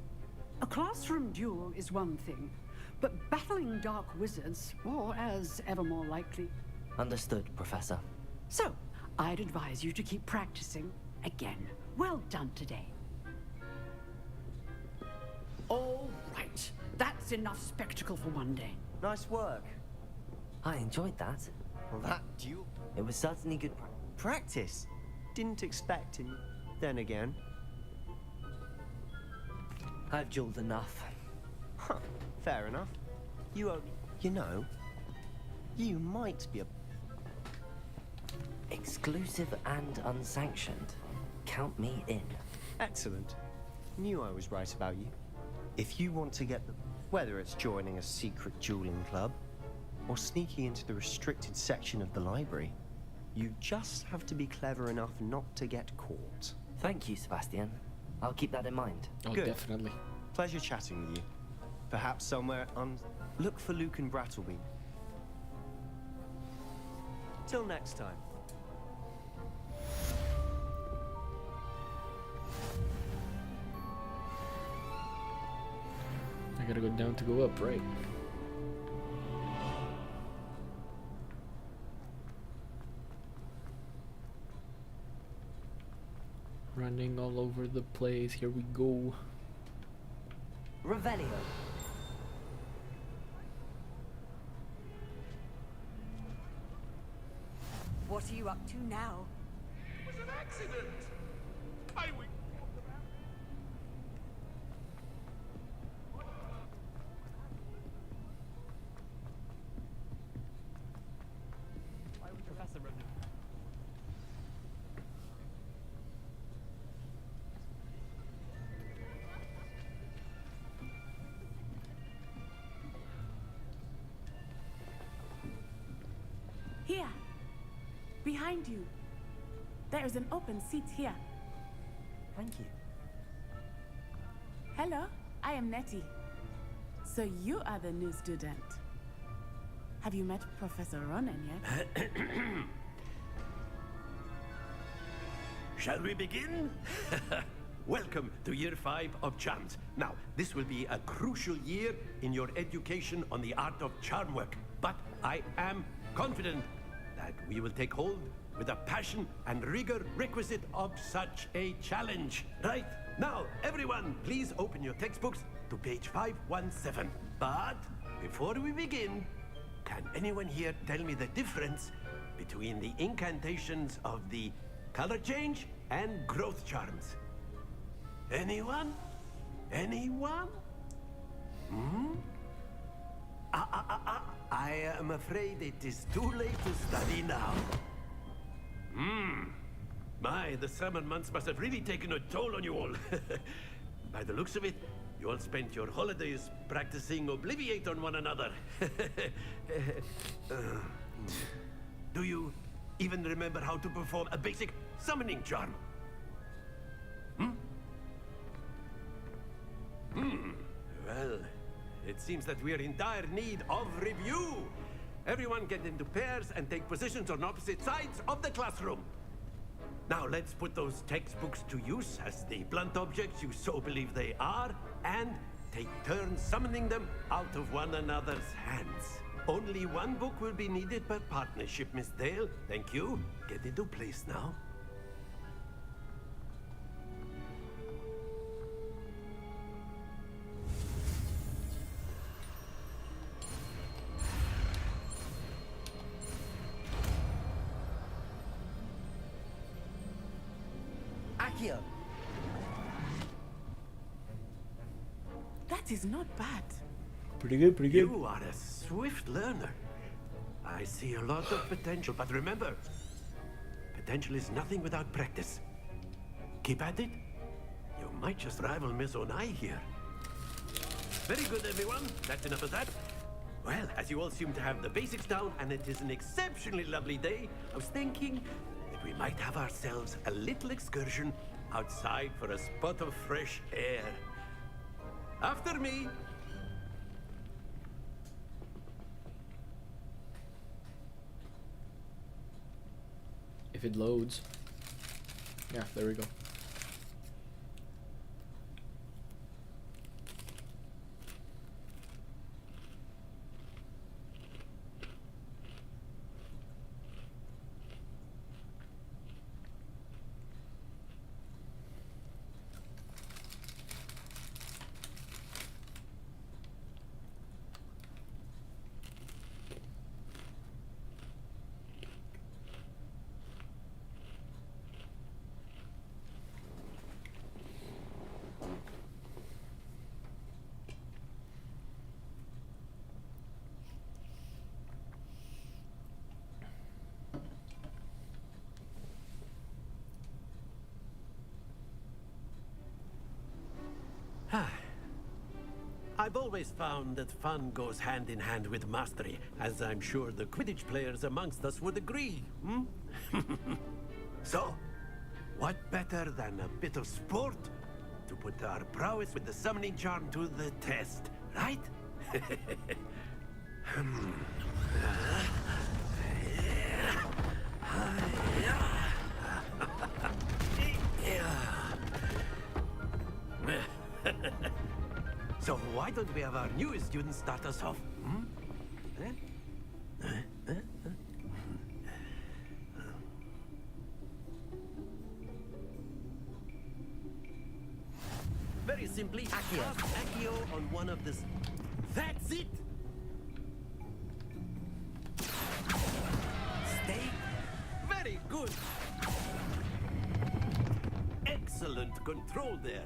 A classroom duel is one thing, but battling dark wizards, or as ever more likely. Understood, Professor. So, I'd advise you to keep practicing. Again, well done today. All right, that's enough spectacle for one day. Nice work. I enjoyed that. Well, that duel... It was certainly good practice. Didn't expect him. Then again. I've dueled enough. Huh, fair enough. You only... You know, you might be a... Exclusive and unsanctioned. Count me in. Excellent. Knew I was right about you. If you want to get the... Whether it's joining a secret dueling club, or sneaking into the restricted section of the library, you just have to be clever enough not to get caught. Thank you, Sebastian. I'll keep that in mind. Oh, good. Definitely. Pleasure chatting with you. Perhaps somewhere on... Look for Luke and Brattleby. Till next time. I gotta go down to go up, right? Running all over the place. Here we go. Revelio. What are you up to now? It was an accident. I went. Professor Rojas. behind you. There is an open seat here. Thank you. Hello, I am Nettie. So you are the new student. Have you met Professor Ronan yet? Shall we begin? Welcome to Year 5 of Charms. Now, this will be a crucial year in your education on the art of charm work. But I am confident that we will take hold with the passion and rigor requisite of such a challenge. Right? Now, everyone, please open your textbooks to page 517. But before we begin, can anyone here tell me the difference between the incantations of the color change and growth charms? Anyone? Anyone? Hmm? I am afraid it is too late to study now. My, the summer months must have really taken a toll on you all. By the looks of it, you all spent your holidays practicing Obliviate on one another. Do you even remember how to perform a basic summoning charm? Well, it seems that we are in dire need of review. Everyone get into pairs and take positions on opposite sides of the classroom. Now let's put those textbooks to use as the blunt objects you so believe they are, and take turns summoning them out of one another's hands. Only one book will be needed per partnership, Miss Dale. Thank you. Get into place now. Akio. That is not bad. Pretty good, pretty good. You are a swift learner. I see a lot of potential, but remember, potential is nothing without practice. Keep at it. You might just rival Miss Onai here. Very good, everyone. That's enough of that. Well, as you all seem to have the basics down, and it is an exceptionally lovely day, I was thinking that we might have ourselves a little excursion outside for a spot of fresh air. After me. If it loads. Yeah, there we go. I've always found that fun goes hand in hand with mastery, as I'm sure the Quidditch players amongst us would agree. So, what better than a bit of sport to put our prowess with the summoning charm to the test, right? So why don't we have our newest student start us off? Very simply, Accio on one of the... That's it! Stay. Very good. Excellent control there.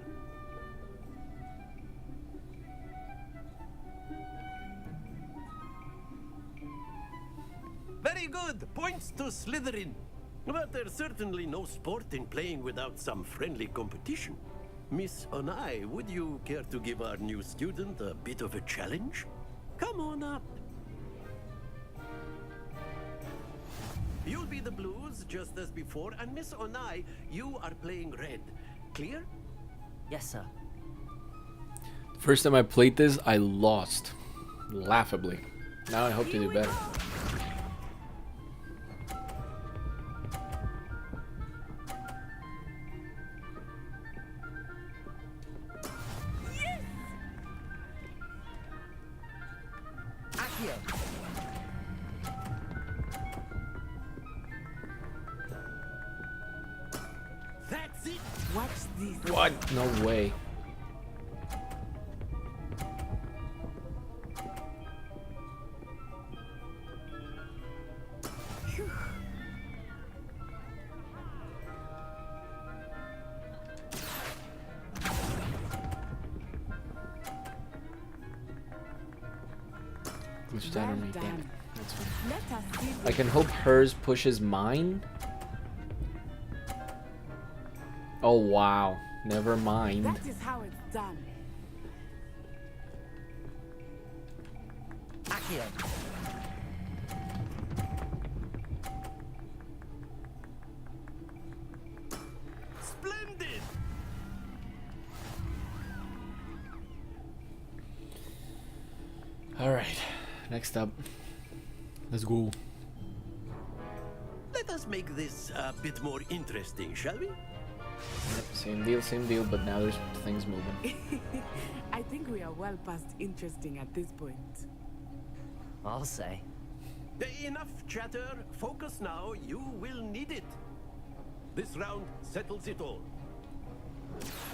Very good! Points to Slytherin. But there's certainly no sport in playing without some friendly competition. Miss Onai, would you care to give our new student a bit of a challenge? Come on up. You'll be the blues, just as before, and Miss Onai, you are playing red. Clear? Yes, sir. First time I played this, I lost. Laughably. Now I hope to do better. That's it! Watch this. What? No way. Glitched out on me. Damn it. That's fine. Let us see I can hope hers pushes mine. Oh wow. Never mind. That is how it's done. Accio. Splendid! Alright. Next up. Let's go. Let us make this a bit more interesting, shall we? Yep, same deal, but now there's things moving. I think we are well past interesting at this point. I'll say. Enough chatter. Focus now. You will need it. This round settles it all.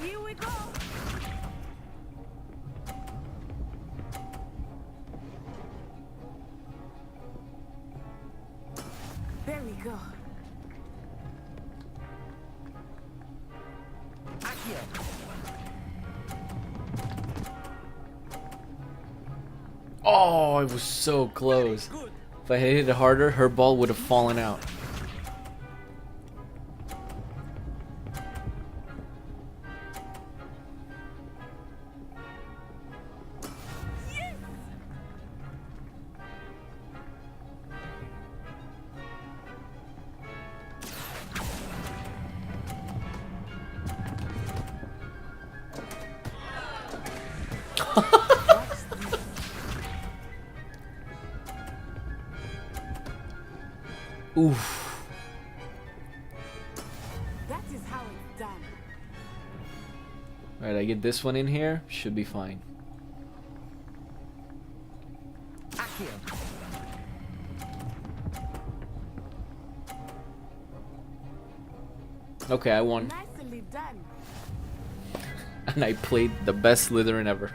Here we go! There we go. Accio. Oh, it was so close. If I had hit it harder, her ball would have fallen out. Oof. That is how it's done. Alright, I get this one in here. Should be fine. Accio. Okay, I won. Nicely done. And I played the best Slytherin ever.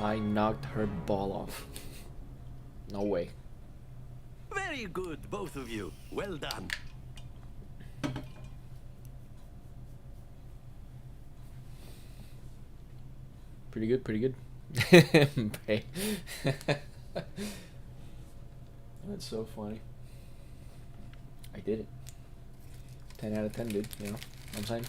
I knocked her ball off. No way. Very good, both of you. Well done. Pretty good, pretty good. That's so funny. I did it. 10 out of 10, dude. You know, I'm saying.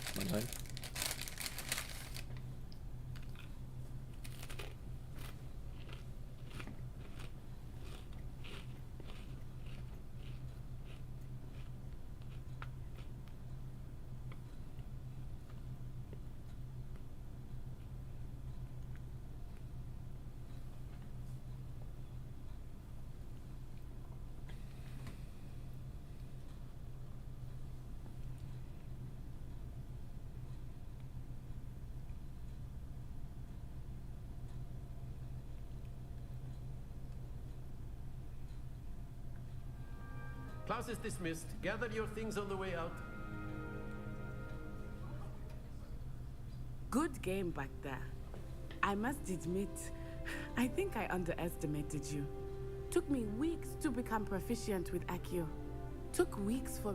Class is dismissed. Gather your things on the way out. Good game back there. I must admit, I think I underestimated you. Took me weeks to become proficient with Accio. Took weeks for...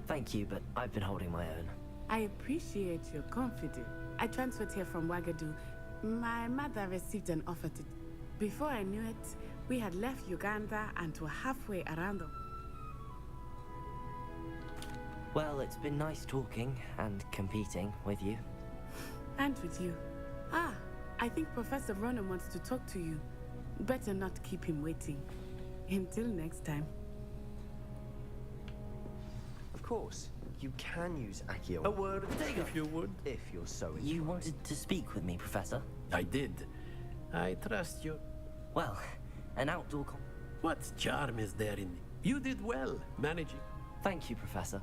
Thank you, but I've been holding my own. I appreciate your confidence. I transferred here from Ouagadougou. My mother received an offer to... Before I knew it, we had left Uganda and were halfway around the... Well, it's been nice talking and competing with you. And with you. Ah, I think Professor Ronan wants to talk to you. Better not keep him waiting. Until next time. Of course, you can use ASCII. A word of take If you would. If you're so inclined. You wanted to speak with me, Professor? I did. I trust you. Well, an outdoor What charm is there in... You did well, managing. Thank you, Professor.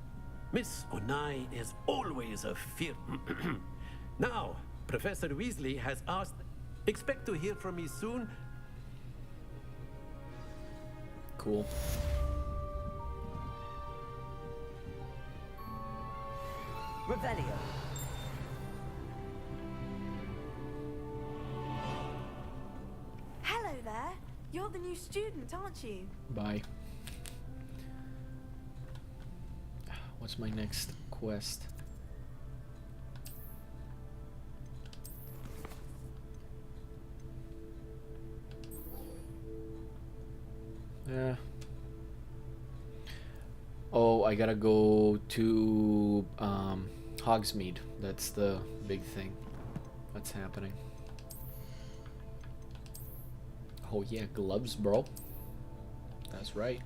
Miss Onai is always a fear... Now, Professor Weasley has asked... Expect to hear from me soon. Cool. Revelio. Hello there. You're the new student, aren't you? Bye. What's my next quest? Yeah. Oh, I gotta go to Hogsmeade. That's the big thing that's happening. Oh yeah, gloves, bro. That's right.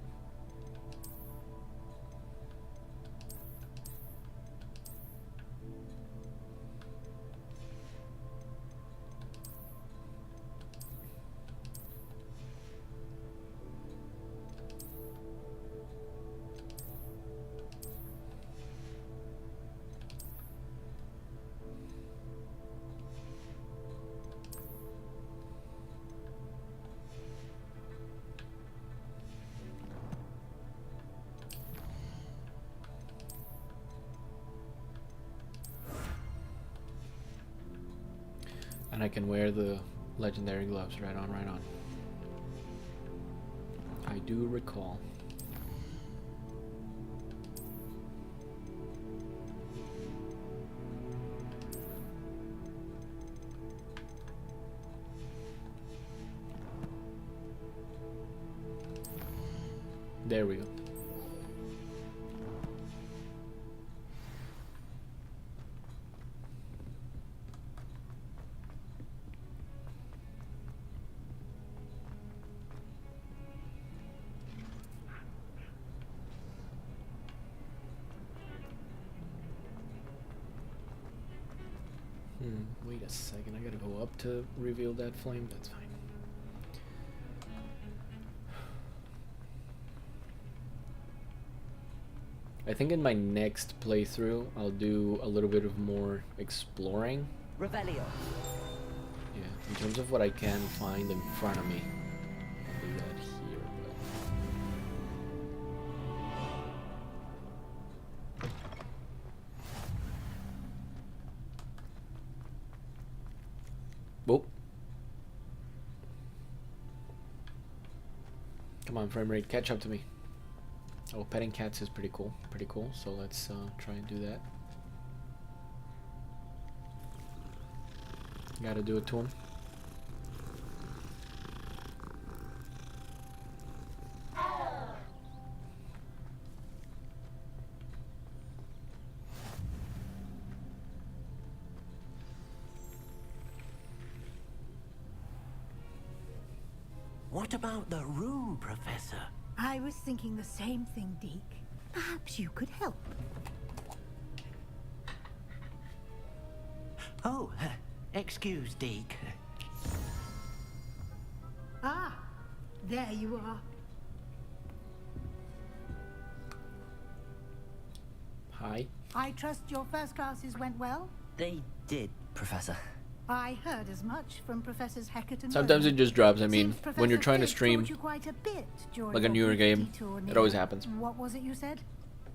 And I can wear the legendary gloves. Right on, right on. I do recall. There we go. Wait a second, I gotta go up to reveal that flame. That's fine. I think in my next playthrough, I'll do a little bit of more exploring. Revelio. Yeah, in terms of what I can find in front of me. I'll do that here, Whoa. Come on, frame rate, catch up to me. Oh, petting cats is pretty cool. Pretty cool. So let's try and do that. Gotta do it to him. What about the room, Professor? I was thinking the same thing, Deke. Perhaps you could help. Oh, excuse, Deke. Ah, there you are. Hi. I trust your first classes went well? They did, Professor. I heard as much from Professors Heckert and Sometimes Rowan. it just drops. I mean, Seems when you're Professor trying to Fig stream taught you quite a bit during like a your newer brief game, detour it near- always happens. What was it you said?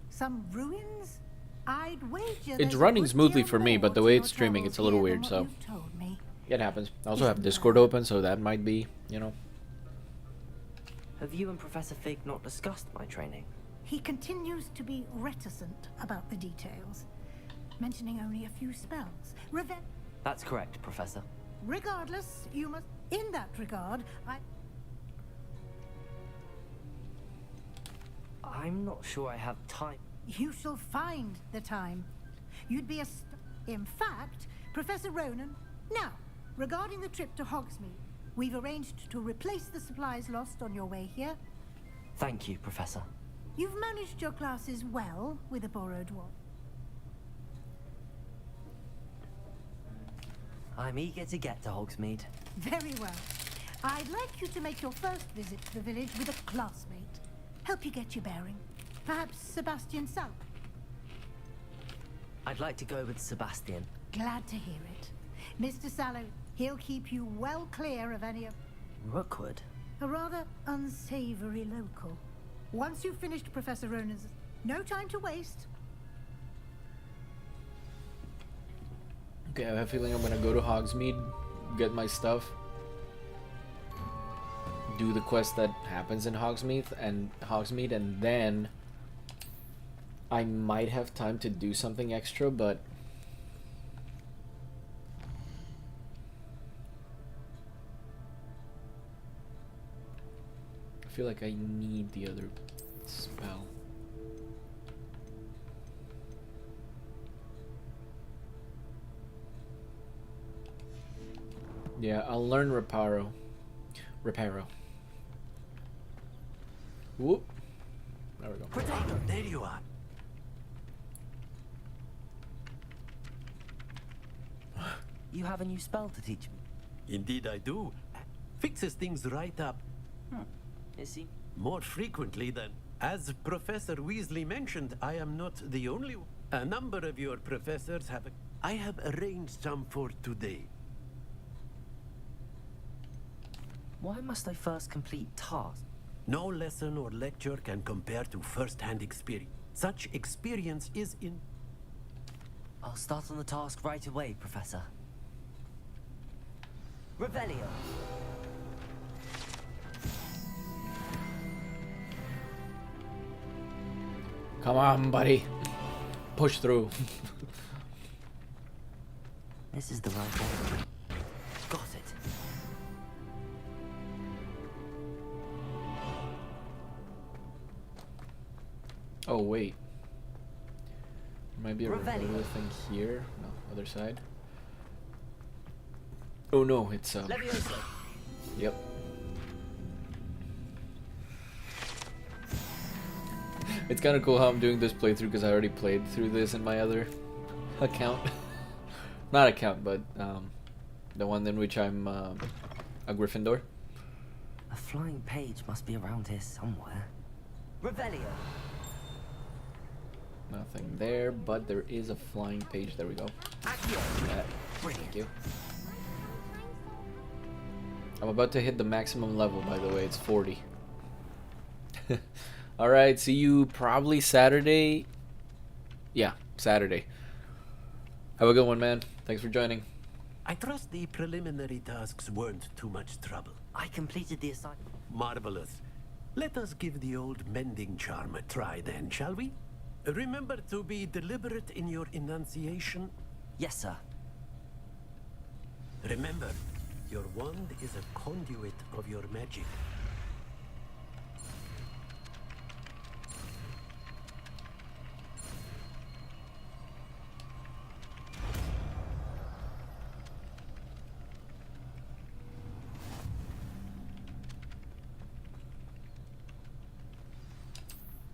Some ruins? I'd wager It's there's a running good smoothly deal for me, more but the to way your it's streaming, travels it's a little here than weird, what so you've told me. it happens. I also have Discord open, so that might be, you know. Have you and Professor Fig not discussed my training? He continues to be reticent about the details, mentioning only a few spells. That's correct, Professor. Regardless, you must... In that regard, I'm not sure I have time. You shall find the time. You'd be in fact, Professor Ronan... Now, regarding the trip to Hogsmeade, We've arranged to replace the supplies lost on your way here. Thank you, Professor. You've managed your classes well with a borrowed one. I'm eager to get to Hogsmeade. Very well. I'd like you to make your first visit to the village with a classmate. Help you get your bearing. Perhaps Sebastian Salk. I'd like to go with Sebastian. Glad to hear it. Mr. Sallow, he'll keep you well clear of any of... Rookwood? A rather unsavory local. Once you've finished Professor Ronan's... No time to waste. Okay, I have a feeling I'm gonna go to Hogsmeade, get my stuff, do the quest that happens in Hogsmeade, and then I might have time to do something extra, but I feel like I need the other spell. Yeah, I'll learn Reparo. Whoop. There we go. Potato, there you are. You have a new spell to teach me? Indeed I do. Fixes things right up. Is he? More frequently than... As Professor Weasley mentioned, I am not the only one. A number of your professors have... I have arranged some for today. Why must I first complete tasks? No lesson or lecture can compare to first-hand experience. Such experience is in... I'll start on the task right away, Professor. Revelio. Come on, buddy. Push through. This is the right way. Got it. Oh, wait. There might be a Revelio. Revelio thing here. No, other side. Oh no, it's Levioso. Yep. It's kind of cool how I'm doing this playthrough because I already played through this in my other account. Not account, but the one in which I'm a Gryffindor. A flying page must be around here somewhere. Revelio. Nothing there, but there is a flying page. There we go. Thank you. I'm about to hit the maximum level, by the way. It's 40. Alright, see you probably Saturday. Yeah, Saturday. Have a good one, man. Thanks for joining. I trust the preliminary tasks weren't too much trouble. I completed the assignment. Marvelous. Let us give the old mending charm a try then, shall we? Remember to be deliberate in your enunciation. Yes, sir. Remember, your wand is a conduit of your magic.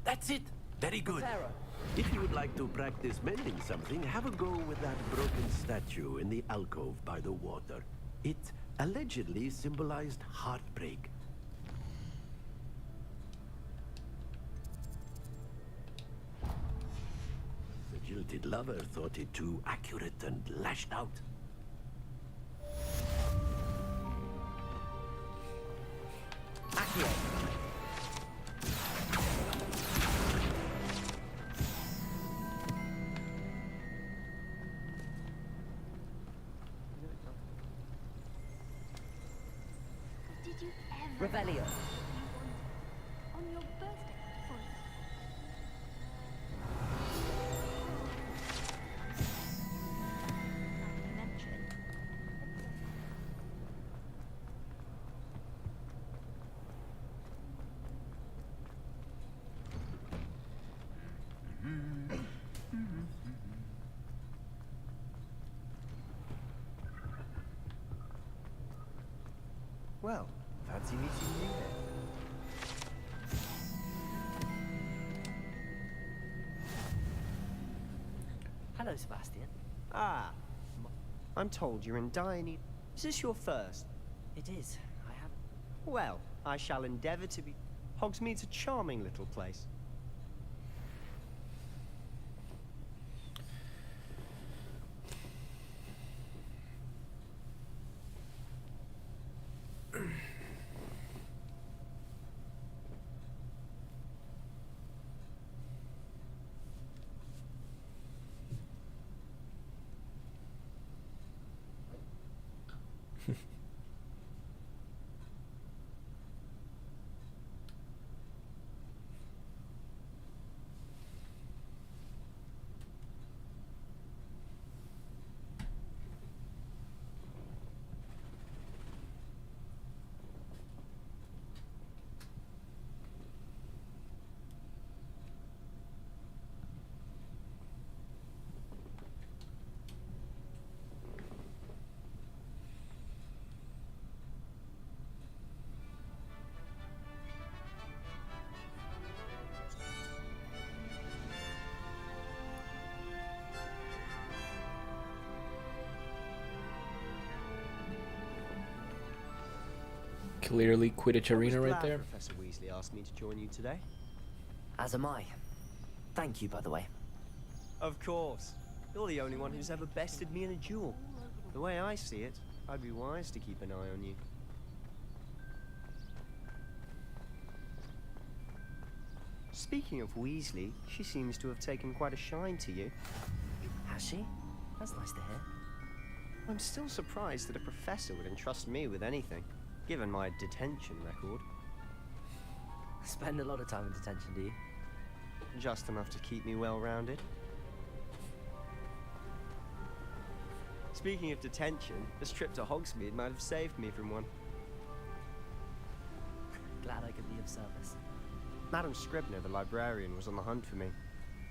That's it. Very good. If you would like to practice mending something, have a go with that broken statue in the alcove by the water. It allegedly symbolized heartbreak. The jilted lover thought it too accurate and lashed out. Accio. Did you ever Revelio. on your birthday? Well, fancy meeting you then. Hello, Sebastian. Ah, I'm told you're in dire need. Is this your first? It is. I haven't. Well, I shall endeavour to be. Hogsmeade's a charming little place. Clearly Quidditch arena right there. Professor Weasley asked me to join you today. As am I. Thank you, by the way. Of course. You're the only one who's ever bested me in a duel. The way I see it, I'd be wise to keep an eye on you. Speaking of Weasley, she seems to have taken quite a shine to you. Has she? That's nice to hear. I'm still surprised that a professor would entrust me with anything, given my detention record. Spend a lot of time in detention, do you? Just enough to keep me well-rounded. Speaking of detention, this trip to Hogsmeade might have saved me from one. Glad I could be of service. Madam Scribner, the librarian, was on the hunt for me,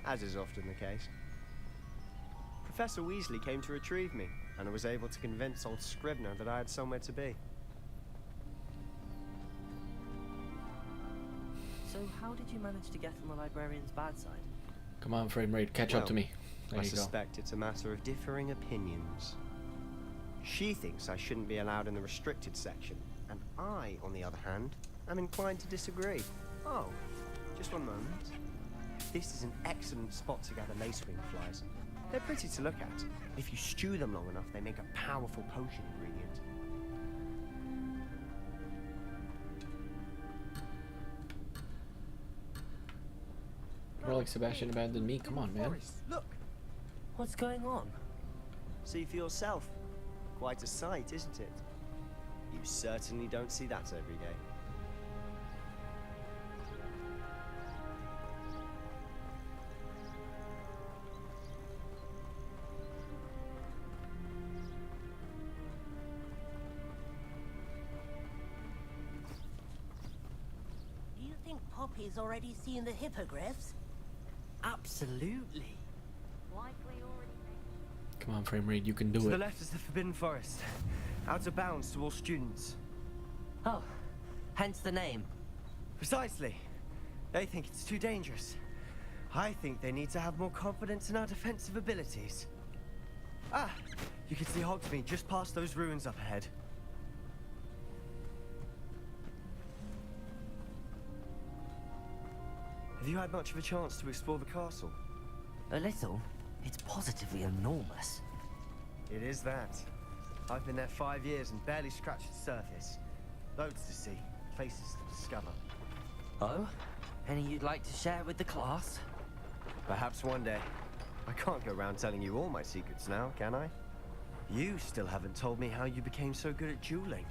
as is often the case. Professor Weasley came to retrieve me, and I was able to convince old Scribner that I had somewhere to be. So how did you manage to get on the librarian's bad side? Come on, frame rate, catch up to me. There I you go. suspect it's a matter of differing opinions. She thinks I shouldn't be allowed in the restricted section, and I, on the other hand, am inclined to disagree. Oh, just one moment. This is an excellent spot to gather lacewing flies. They're pretty to look at. If you stew them long enough, they make a powerful potion ingredient. More like Sebastian abandoned me. Come on, man. Look! What's going on? See for yourself. Quite a sight, isn't it? You certainly don't see that every day. Do you think Poppy's already seen the hippogriffs? Absolutely. Come on, frame rate, you can do To it. the left is the Forbidden Forest. Out of bounds to all students. Oh, hence the name. Precisely. They think it's too dangerous. I think they need to have more confidence in our defensive abilities. Ah, you can see Hogsmeade just past those ruins up ahead. Have you had much of a chance to explore the castle? A little. It's positively enormous. It is that. I've been there 5 years and barely scratched the surface. Loads to see, places to discover. Oh? Any you'd like to share with the class? Perhaps one day. I can't go around telling you all my secrets now, can I? You still haven't told me how you became so good at dueling.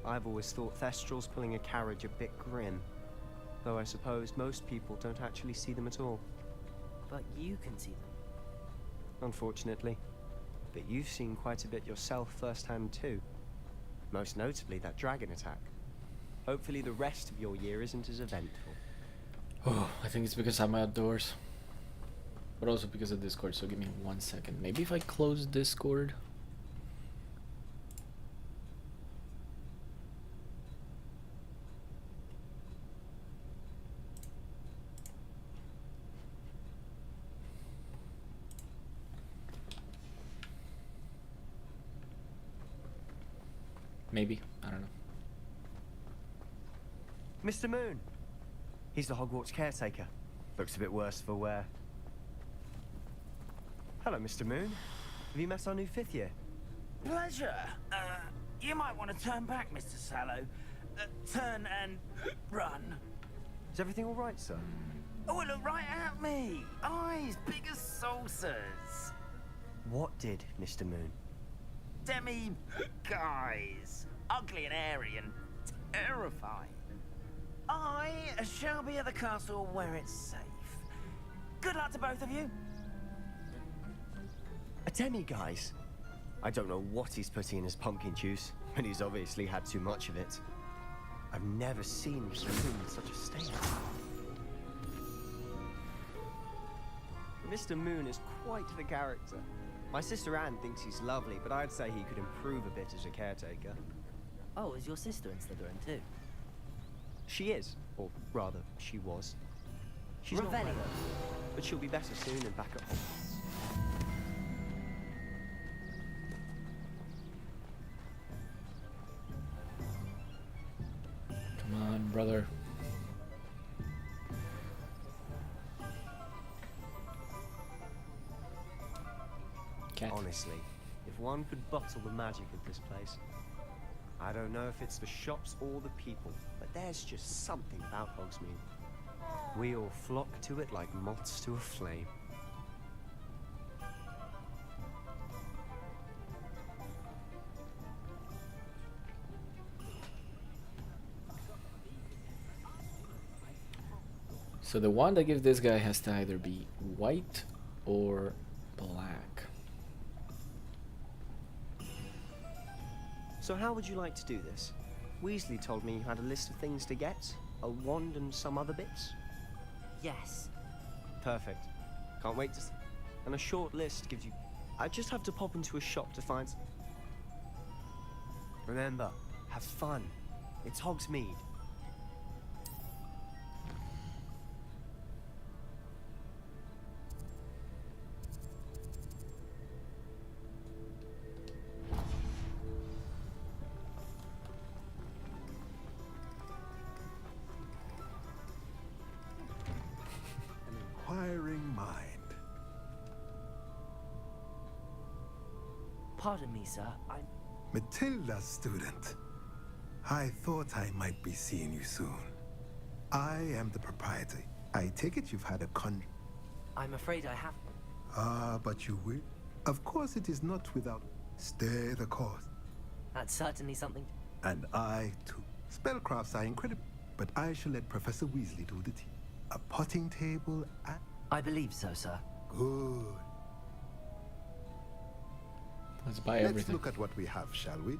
I've always thought Thestrals pulling a carriage a bit grim, though I suppose most people don't actually see them at all. But you can see them. Unfortunately. But you've seen quite a bit yourself firsthand too. Most notably that dragon attack. Hopefully the rest of your year isn't as eventful. Oh, I think it's because I'm outdoors. But also because of Discord, so give me 1 second. Maybe if I close Discord. Maybe, I don't know. Mr. Moon! He's the Hogwarts caretaker. Looks a bit worse for wear. Hello, Mr. Moon. Have you met our new 5th year? Pleasure. You might want to turn back, Mr. Sallow. Turn and run. Is everything all right, sir? Oh, look right at me. Eyes big as saucers. What did, Mr. Moon? Guys. Ugly and airy and terrifying. I shall be at the castle where it's safe. Good luck to both of you. A demi-guise? I don't know what he's putting in his pumpkin juice, but he's obviously had too much of it. I've never seen Mr. Moon in such a state. Mr. Moon is quite the character. My sister Anne thinks he's lovely, but I'd say he could improve a bit as a caretaker. Oh, is your sister in Slytherin too? She is, or rather, she was. She's not well, but she'll be better soon and back at home. Come on, brother. Cat. Honestly, if one could bottle the magic of this place. I don't know if it's the shops or the people, but there's just something about Hogsmeade. We all flock to it like moths to a flame. So the wand I give this guy has to either be white or black. So how would you like to do this? Weasley told me you had a list of things to get, a wand and some other bits. Yes. Perfect. Can't wait to and a short list gives you... I just have to pop into a shop to find... Remember, have fun. It's Hogsmeade. Inquiring mind. Pardon me, sir. Matilda's student. I thought I might be seeing you soon. I am the proprietor. I take it you've had a I'm afraid I have. But you will. Of course it is not without. Stay the course. That's certainly something. And I too. Spellcrafts are incredible, but I shall let Professor Weasley do the tea. A potting table and... I believe so, sir. Good. Let's buy everything. Let's look at what we have, shall we?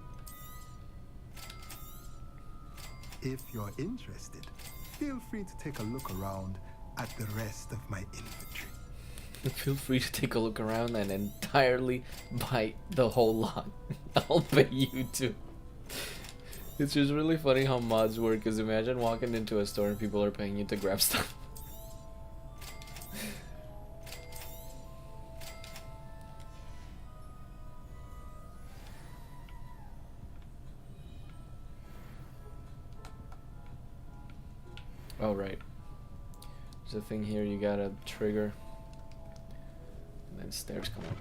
If you're interested, feel free to take a look around at the rest of my inventory. Feel free to take a look around and entirely buy the whole lot. I'll pay you too. It's just really funny how mods work, because imagine walking into a store and people are paying you to grab stuff. Oh right, there's a thing here you gotta trigger, and then stairs come up.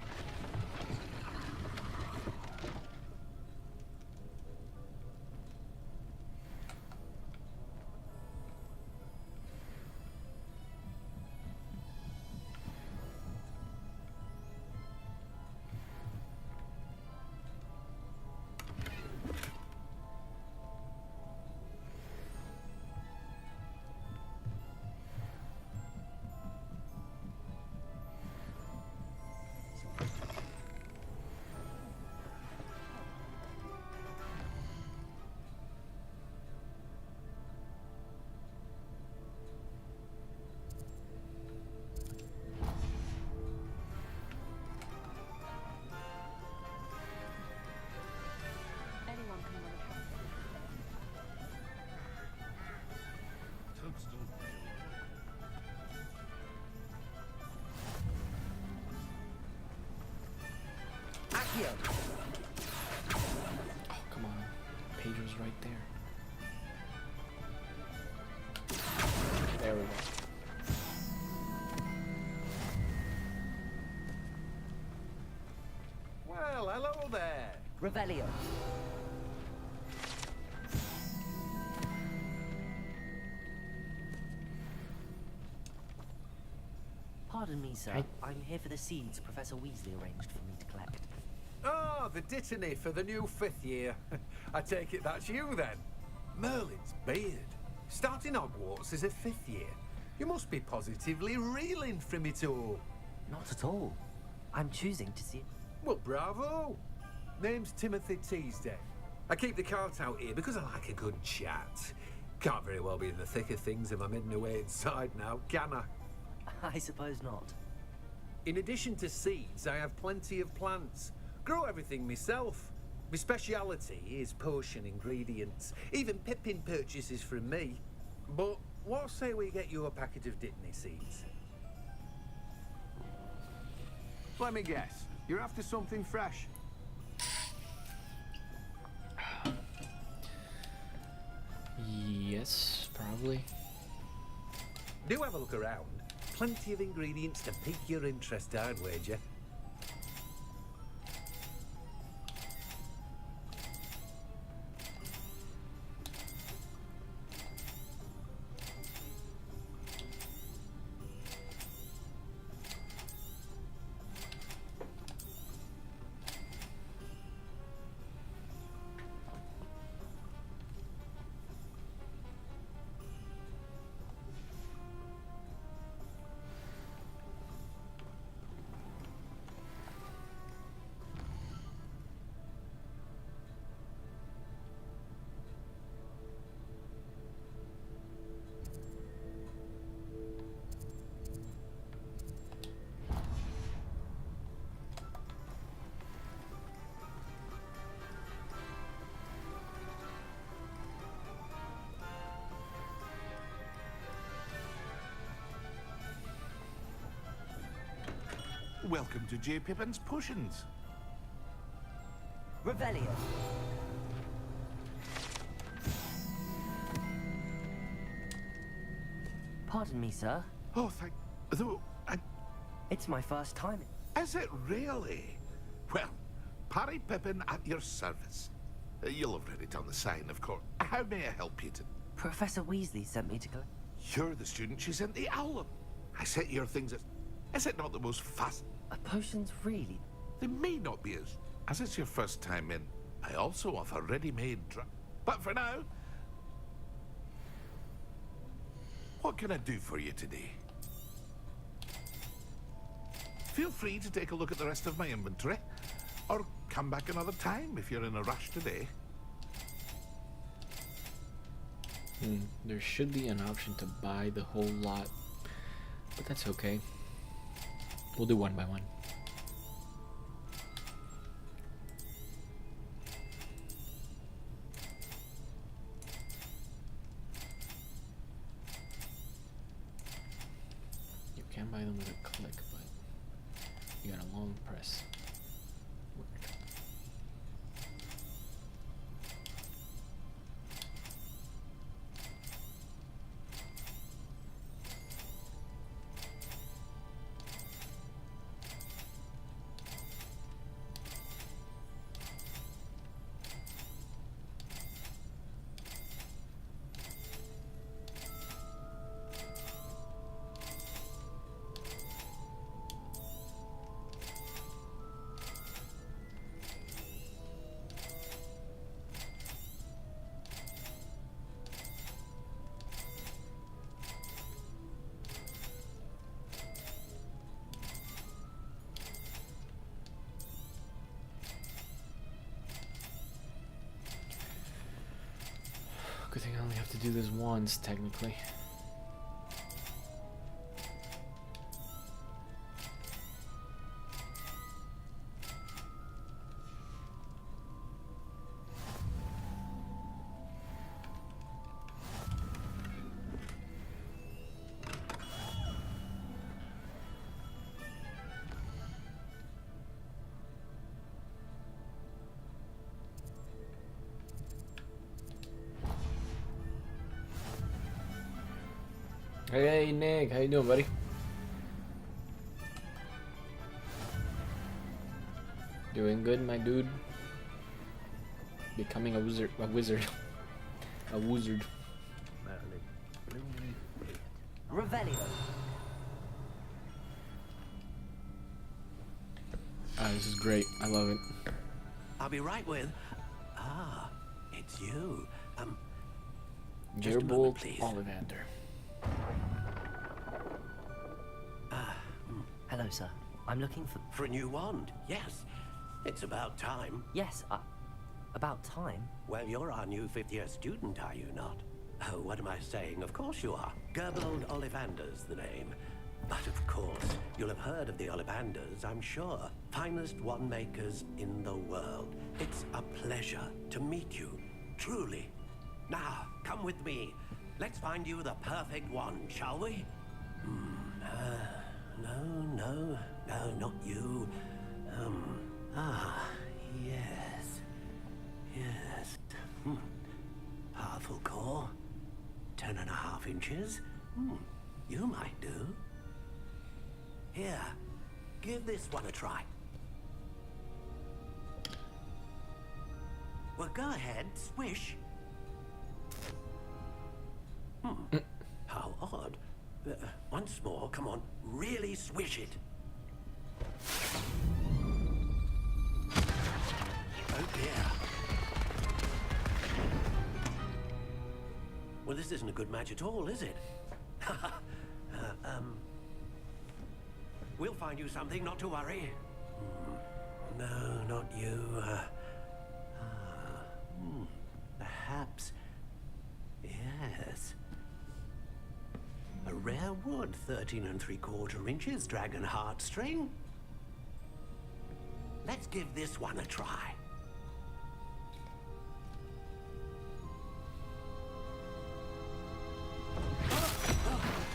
Accio. Oh, come on. Page was right there. There we go. Well, hello there. Revelio. Pardon me, sir. Hey. I'm here for the seeds Professor Weasley arranged for me to collect. Ah, the dittany for the new 5th year. I take it that's you then. Merlin's beard. Starting Hogwarts as a 5th year. You must be positively reeling from it all. Not at all. I'm choosing to see... Well, bravo. Name's Timothy Teasdale. I keep the cart out here because I like a good chat. Can't very well be in the thick of things if I'm heading away inside now, can I? I suppose not. In addition to seeds, I have plenty of plants. Grow everything myself. My speciality is potion ingredients. Even Pippin purchases from me. But what say we get you a packet of Dittany seeds? Let me guess. You're after something fresh. Yes, probably. Do have a look around. Plenty of ingredients to pique your interest, I'd wager. Welcome to J. Pippin's Potions. Revelio. Pardon me, sir. Oh, thank... Though, It's my first time. Is it really? Well, Parry Pippin at your service. You'll have read it on the sign, of course. How may I help you to... Professor Weasley sent me to collect... You're the student she sent the owl. I set your things as... Is it not the most fast... Potions, really? They may not be as it's your first time in. I also offer ready-made But for now... What can I do for you today? Feel free to take a look at the rest of my inventory. Or come back another time if you're in a rush today. There should be an option to buy the whole lot, but that's okay. We'll do one by one. You can buy them with a click, but you got a long press. Weird. Good thing I only have to do this once, technically. Hey Nick, how you doing, buddy? Doing good, my dude. Becoming a wizard. A wizard. A wizard. Revelio. Ah, this is great. I love it. I'll be right with. Ah, it's you. Just a moment, Gerbold please. Ollivander. Hello, sir. I'm looking for a new wand. Yes, it's about time. Yes, about time? Well, you're our new fifth-year student, are you not? Oh, what am I saying? Of course you are. Gerbold Ollivander's the name. But of course, you'll have heard of the Ollivanders, I'm sure. Finest wand makers in the world. It's a pleasure to meet you, truly. Now, come with me. Let's find you the perfect wand, shall we? No, not you. Yes. Powerful core. 10.5 inches. You might do. Here, give this one a try. Well, go ahead, swish. How odd. Once more, come on, really swish it. Oh dear. Well, this isn't a good match at all, is it? We'll find you something, not to worry. No, not you. Perhaps. Yes. A rare wood, 13 3/4 inches, dragon heartstring. Let's give this one a try.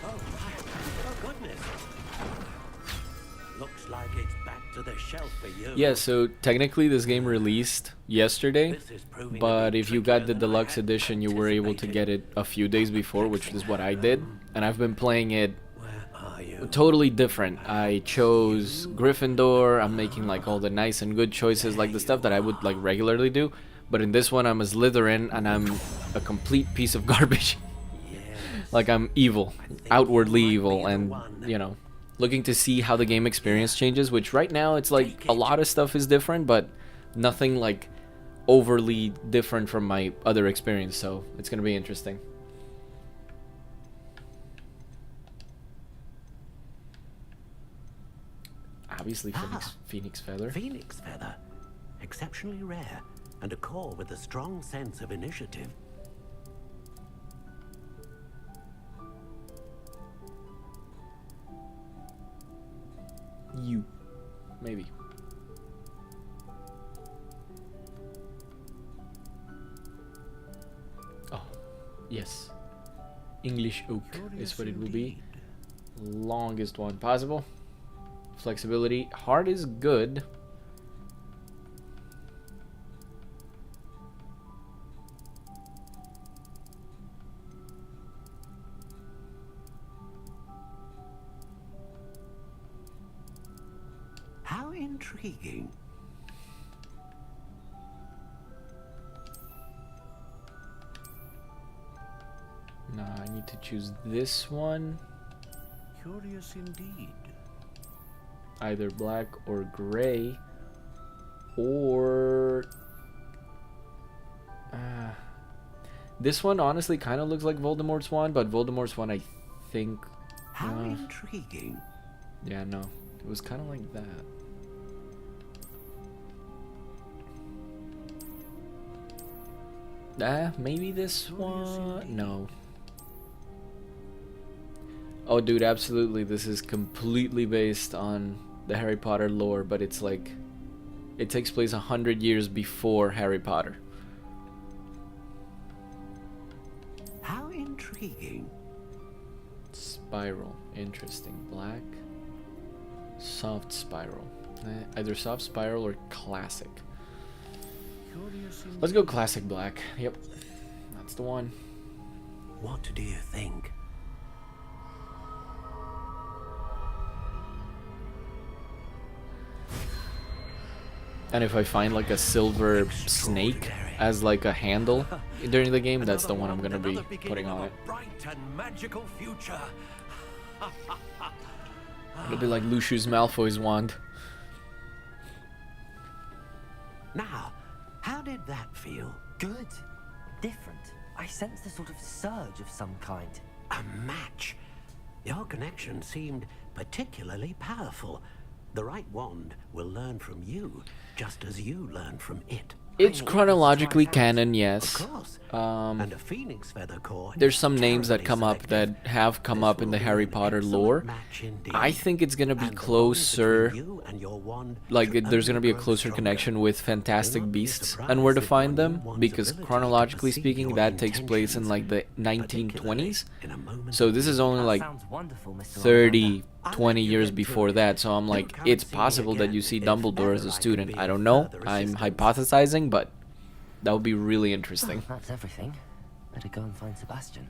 Oh, goodness. Looks like it's back to the shelf for you. Yeah, so technically this game released yesterday, but if you got the deluxe edition, you were able to get it a few days before, which is what I did. And I've been playing it totally different. I chose Gryffindor. I'm making like all the nice and good choices, like the stuff that I would like regularly do. But in this one, I'm a Slytherin, and I'm a complete piece of garbage. Like I'm evil, outwardly evil, and you know, looking to see how the game experience changes, which right now it's like a lot of stuff is different, but nothing like overly different from my other experience, so it's gonna be interesting. Obviously Phoenix Feather. Phoenix Feather. Exceptionally rare, and a core with a strong sense of initiative. You. Maybe. Oh, yes. English oak is what it will be. Longest one possible. Flexibility. Hard is good. How intriguing. Now I need to choose this one. Curious indeed. Either black or gray, or this one honestly kind of looks like Voldemort's wand, but Voldemort's wand I think How intriguing. Yeah, no, it was kind of like that. Maybe this one. No. Oh, dude, absolutely. This is completely based on the Harry Potter lore, but it's like it takes place 100 years before Harry Potter. How intriguing. Spiral. Interesting. Black. Soft spiral. Either soft spiral or classic. Let's go classic black. Yep. That's the one. What do you think? And if I find like a silver snake as like a handle during the game, that's the one I'm gonna be putting on it. Bright and magical future. It'll be like Lucius Malfoy's wand. Now, how did that feel? Good. Different. I sensed a sort of surge of some kind. A match. Your connection seemed particularly powerful. The right wand will learn from you, just as you learn from it. It's chronologically canon, yes. And a phoenix feather core. There's some names that come up that have come up in the Harry Potter lore. I think it's gonna be closer, like there's gonna be a closer connection with Fantastic Beasts and where to find them, because chronologically speaking that takes place in like the 1920s. So this is only like 20 years before that, so I'm like, it's possible that you see Dumbledore as a student. I don't know, I'm hypothesizing, but that would be really interesting. Oh, that's everything. Better go and find Sebastian.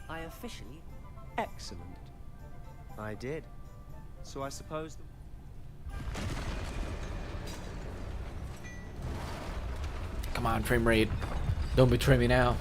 I officially... Excellent. I did. So I suppose... Come on, frame rate. Don't betray me now.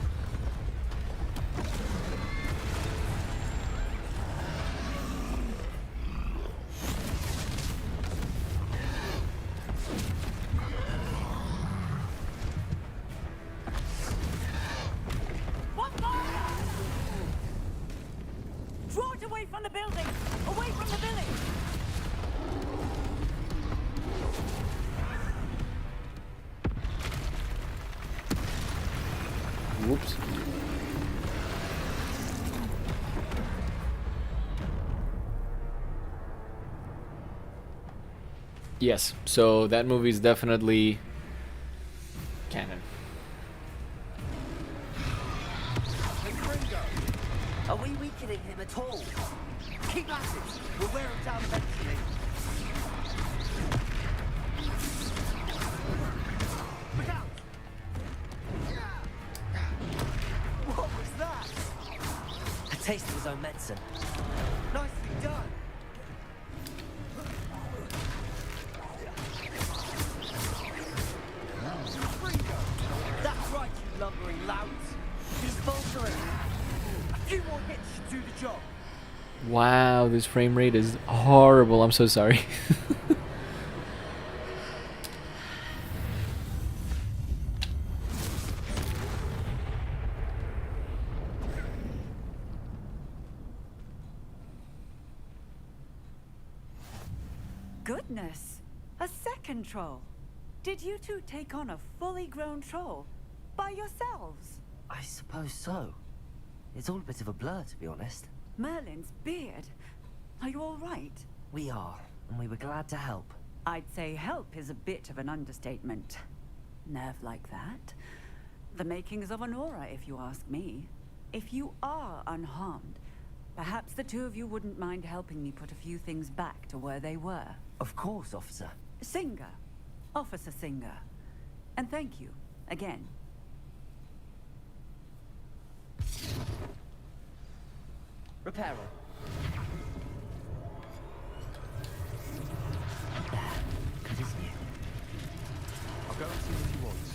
Draw it away from the building! Away from the village! Whoops. Yes, so that movie is definitely canon. Are we weakening him at all? Keep at it! We'll wear him down eventually. Look out! What was that? A taste of his own medicine. Nicely done. That's right, you lumbering louts. He's faltering. A few more hits should do the job. Wow, this frame rate is horrible. I'm so sorry. Goodness! A second troll. Did you two take on a fully grown troll? By yourselves? I suppose so. It's all a bit of a blur, to be honest. Merlin's beard. Are you all right? We are, and we were glad to help. I'd say help is a bit of an understatement. Nerve like that. The makings of an aura, if you ask me. If you are unharmed, perhaps the two of you wouldn't mind helping me put a few things back to where they were. Of course, officer. Singer. Officer Singer. And thank you, again. Repairer. Good, isn't it? I'll go and see what he wants.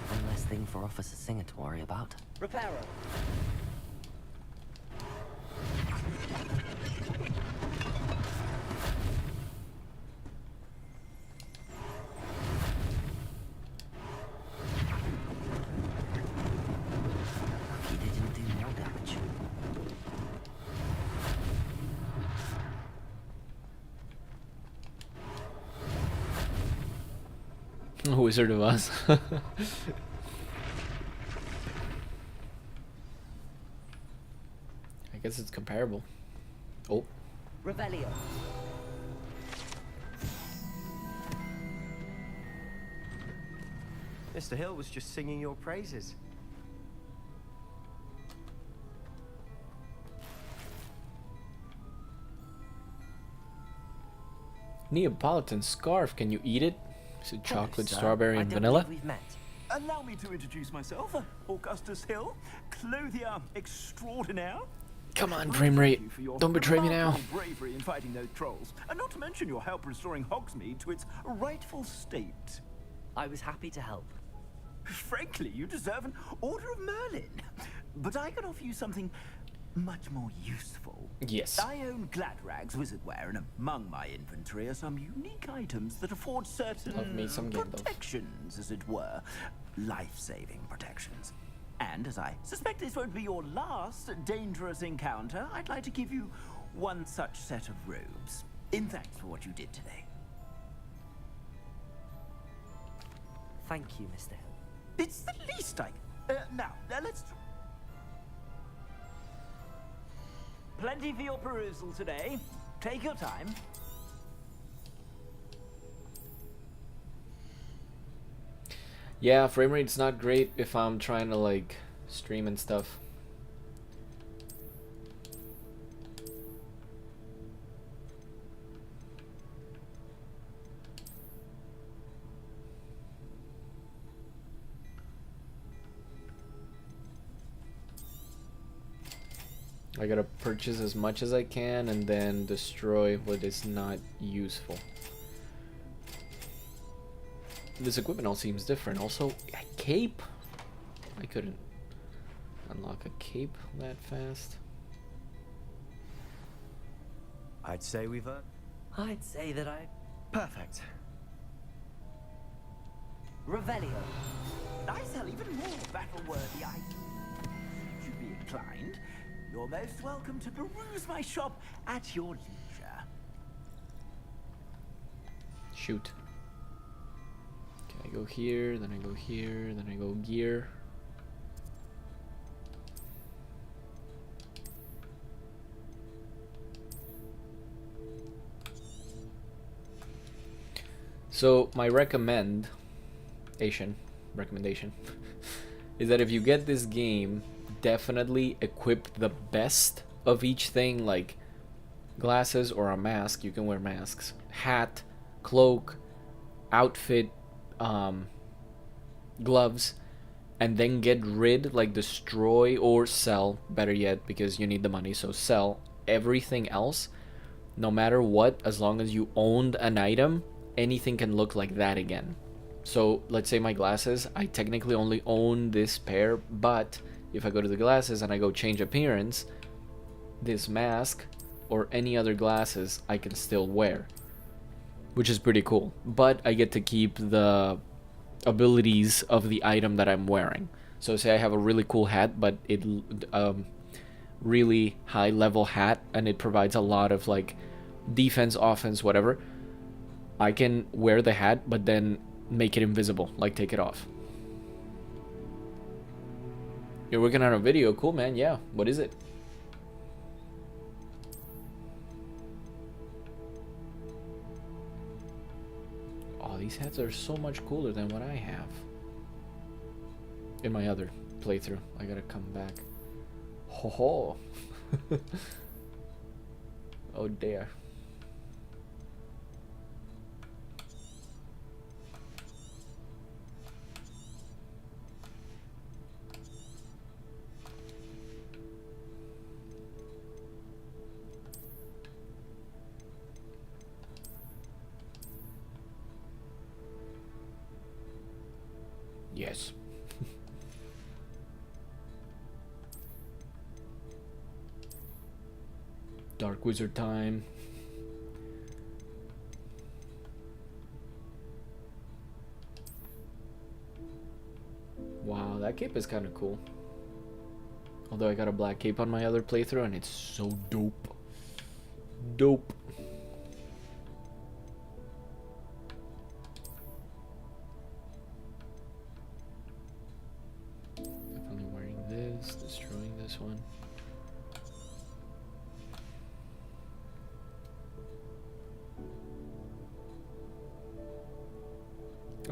One less thing for Officer Singer to worry about. Repairer. Lucky they didn't do more damage. Wizard of Oz. I guess it's comparable. Oh. Revelio. Mr. Hill was just singing your praises. Neapolitan scarf. Can you eat it? Is it chocolate, Hello, sir. strawberry, I and don't vanilla? believe we've met. Allow me to introduce myself, Augustus Hill, clothier extraordinaire. Come on, frame rate. Thank you for your Don't betray me now. remarkable bravery in fighting those trolls, and not to mention your help restoring Hogsmeade to its rightful state. I was happy to help. Frankly, you deserve an Order of Merlin. But I can offer you something much more useful. Yes. I own Gladrag's wizardware, and among my inventory are some unique items that afford certain Love me some Gandalf. protections, as it were. Life-saving protections. And as I suspect this won't be your last dangerous encounter, I'd like to give you one such set of robes, in thanks for what you did today. Thank you, Mr. Hill. It's the least I... now, let's... Plenty for your perusal today. Take your time. Yeah, frame rate's not great if I'm trying to like stream and stuff. I gotta purchase as much as I can and then destroy what is not useful. This equipment all seems different. Also, a cape? I couldn't unlock a cape that fast. I'd say we've I'd say that I... Perfect. Revelio. I sell even more battle-worthy items. Should you be inclined, you're most welcome to peruse my shop at your leisure. Shoot. Okay, I go here, then I go here, then I go gear. So my recommendation is that if you get this game, definitely equip the best of each thing, like glasses or a mask. You can wear masks, hat, cloak, outfit, gloves, and then get rid, like destroy or sell, better yet, because you need the money, so sell everything else. No matter what, as long as you owned an item, anything can look like that again. So let's say my glasses, I technically only own this pair, but if I go to the glasses and I go change appearance, this mask or any other glasses I can still wear, which is pretty cool. But I get to keep the abilities of the item that I'm wearing. So say I have a really cool hat, but it really high level hat, and it provides a lot of like defense, offense, whatever. I can wear the hat, but then make it invisible, like take it off. You're working on a video, cool man, yeah. What is it? Oh, these hats are so much cooler than what I have. In my other playthrough, I gotta come back. Ho ho. Oh dear. Yes. Dark Wizard time. Wow, that cape is kind of cool. Although I got a black cape on my other playthrough and it's so dope. Dope.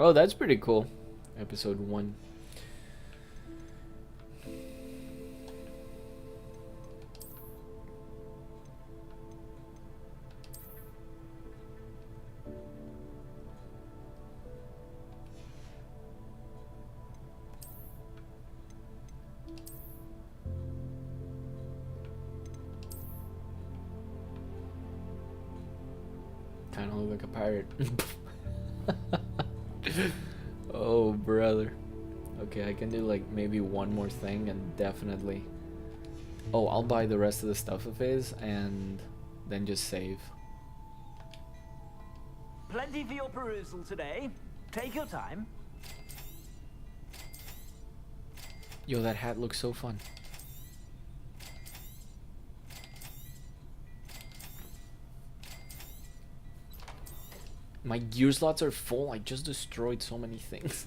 Oh, that's pretty cool. Episode 1. Kind of look like a pirate. Oh, brother. Okay, I can do like maybe one more thing and definitely... Oh, I'll buy the rest of the stuff of his and then just save. Plenty for your perusal today. Take your time. Yo, that hat looks so fun. My gear slots are full. I just destroyed so many things.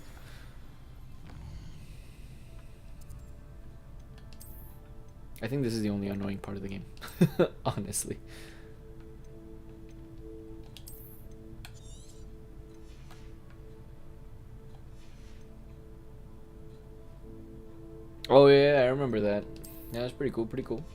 I think this is the only annoying part of the game. Honestly. Oh yeah, I remember that. Yeah, that's pretty cool, pretty cool.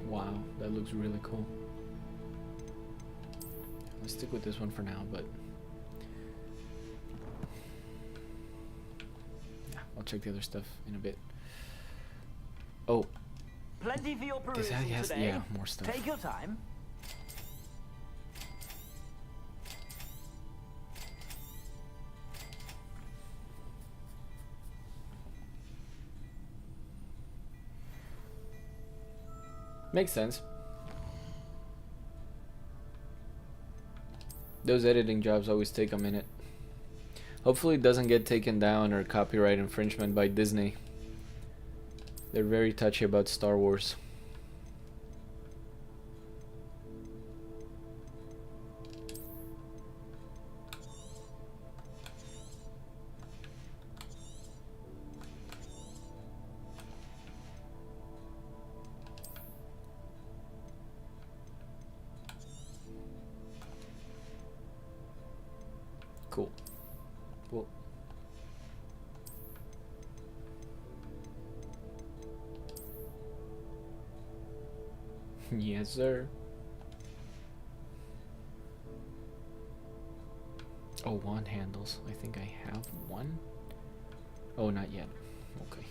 Wow, that looks really cool. Let's stick with this one for now, but yeah, I'll check the other stuff in a bit. Oh, Plenty for your this perusal has, today. yeah, more stuff. Take your time. Makes sense. Those editing jobs always take a minute. Hopefully it doesn't get taken down or copyright infringement by Disney. They're very touchy about Star Wars. Cool. Cool. Yes, sir. Oh, wand handles. I think I have one. Oh, not yet. Okay.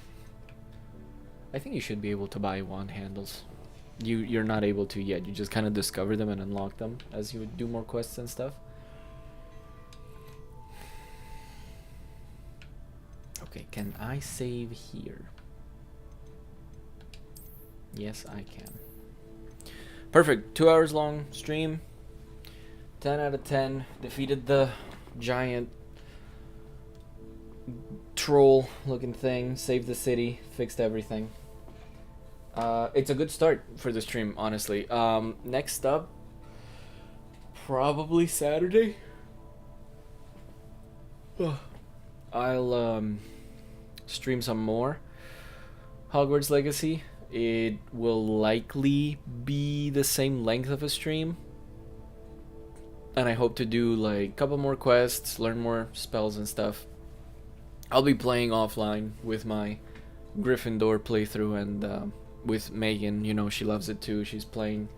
I think you should be able to buy wand handles. You're not able to yet. You just kind of discover them and unlock them as you do more quests and stuff. Okay, can I save here? Yes, I can. Perfect. 2 hours long stream. 10 out of 10. Defeated the giant troll looking thing. Saved the city. Fixed everything. It's a good start for the stream, honestly. Next up, probably Saturday. I'll stream some more Hogwarts Legacy. It will likely be the same length of a stream, and I hope to do like a couple more quests, learn more spells and stuff. I'll be playing offline with my Gryffindor playthrough and with Megan. You know, she loves it too. She's playing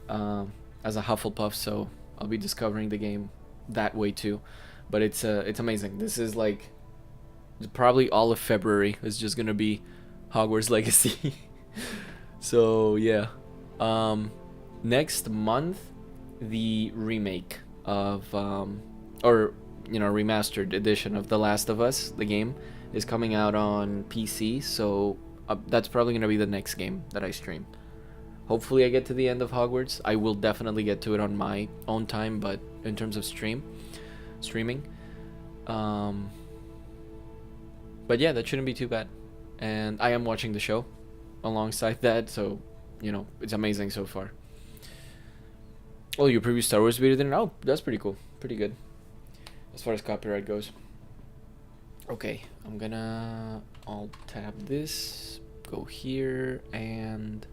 as a Hufflepuff, so I'll be discovering the game that way too. But it's amazing. This is like probably all of February is just gonna be Hogwarts Legacy. So yeah, next month the remake of or you know, remastered edition of The Last of Us, the game, is coming out on PC. So that's probably gonna be the next game that I stream. Hopefully I get to the end of Hogwarts. I will definitely get to it on my own time, but in terms of streaming, but yeah, that shouldn't be too bad. And I am watching the show alongside that, so you know, it's amazing so far. Oh, your previous Star Wars video didn't? Oh, that's pretty cool. Pretty good as far as copyright goes. Okay, I'm gonna alt-tab this, go here, and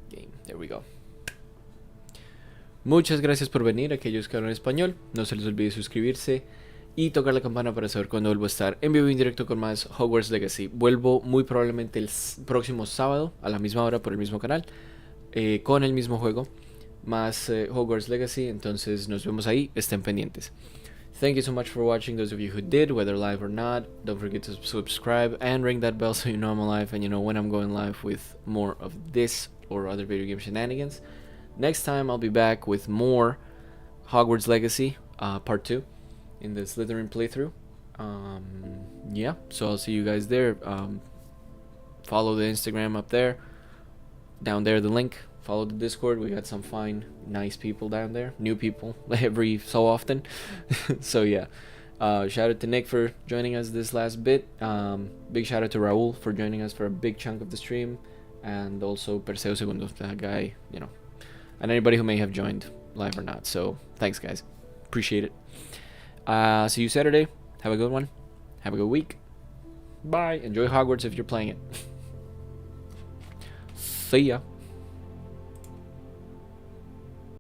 game. There we go. Muchas gracias por venir, aquellos que hablan español. No se les olvide suscribirse y tocar la campana para saber cuándo vuelvo a estar en vivo y en directo con más Hogwarts Legacy. Vuelvo muy probablemente el próximo sábado a la misma hora por el mismo canal, con el mismo juego, más Hogwarts Legacy. Entonces nos vemos ahí, estén pendientes. Thank you so much for watching, those of you who did, whether live or not. Don't forget to subscribe and ring that bell so you know I'm live and you know when I'm going live with more of this or other video game shenanigans. Next time I'll be back with more Hogwarts Legacy, part 2, in the Slytherin playthrough. Yeah, so I'll see you guys there. Follow the Instagram up there, down there the link. Follow the Discord. We got some fine, nice people down there, new people every so often. So yeah, shout out to Nick for joining us this last bit. Big shout out to Raul for joining us for a big chunk of the stream, and also Perseo Segundo, that guy, you know, and anybody who may have joined live or not. So thanks guys, appreciate it. See you Saturday. Have a good one. Have a good week. Bye. Enjoy Hogwarts if you're playing it. See ya.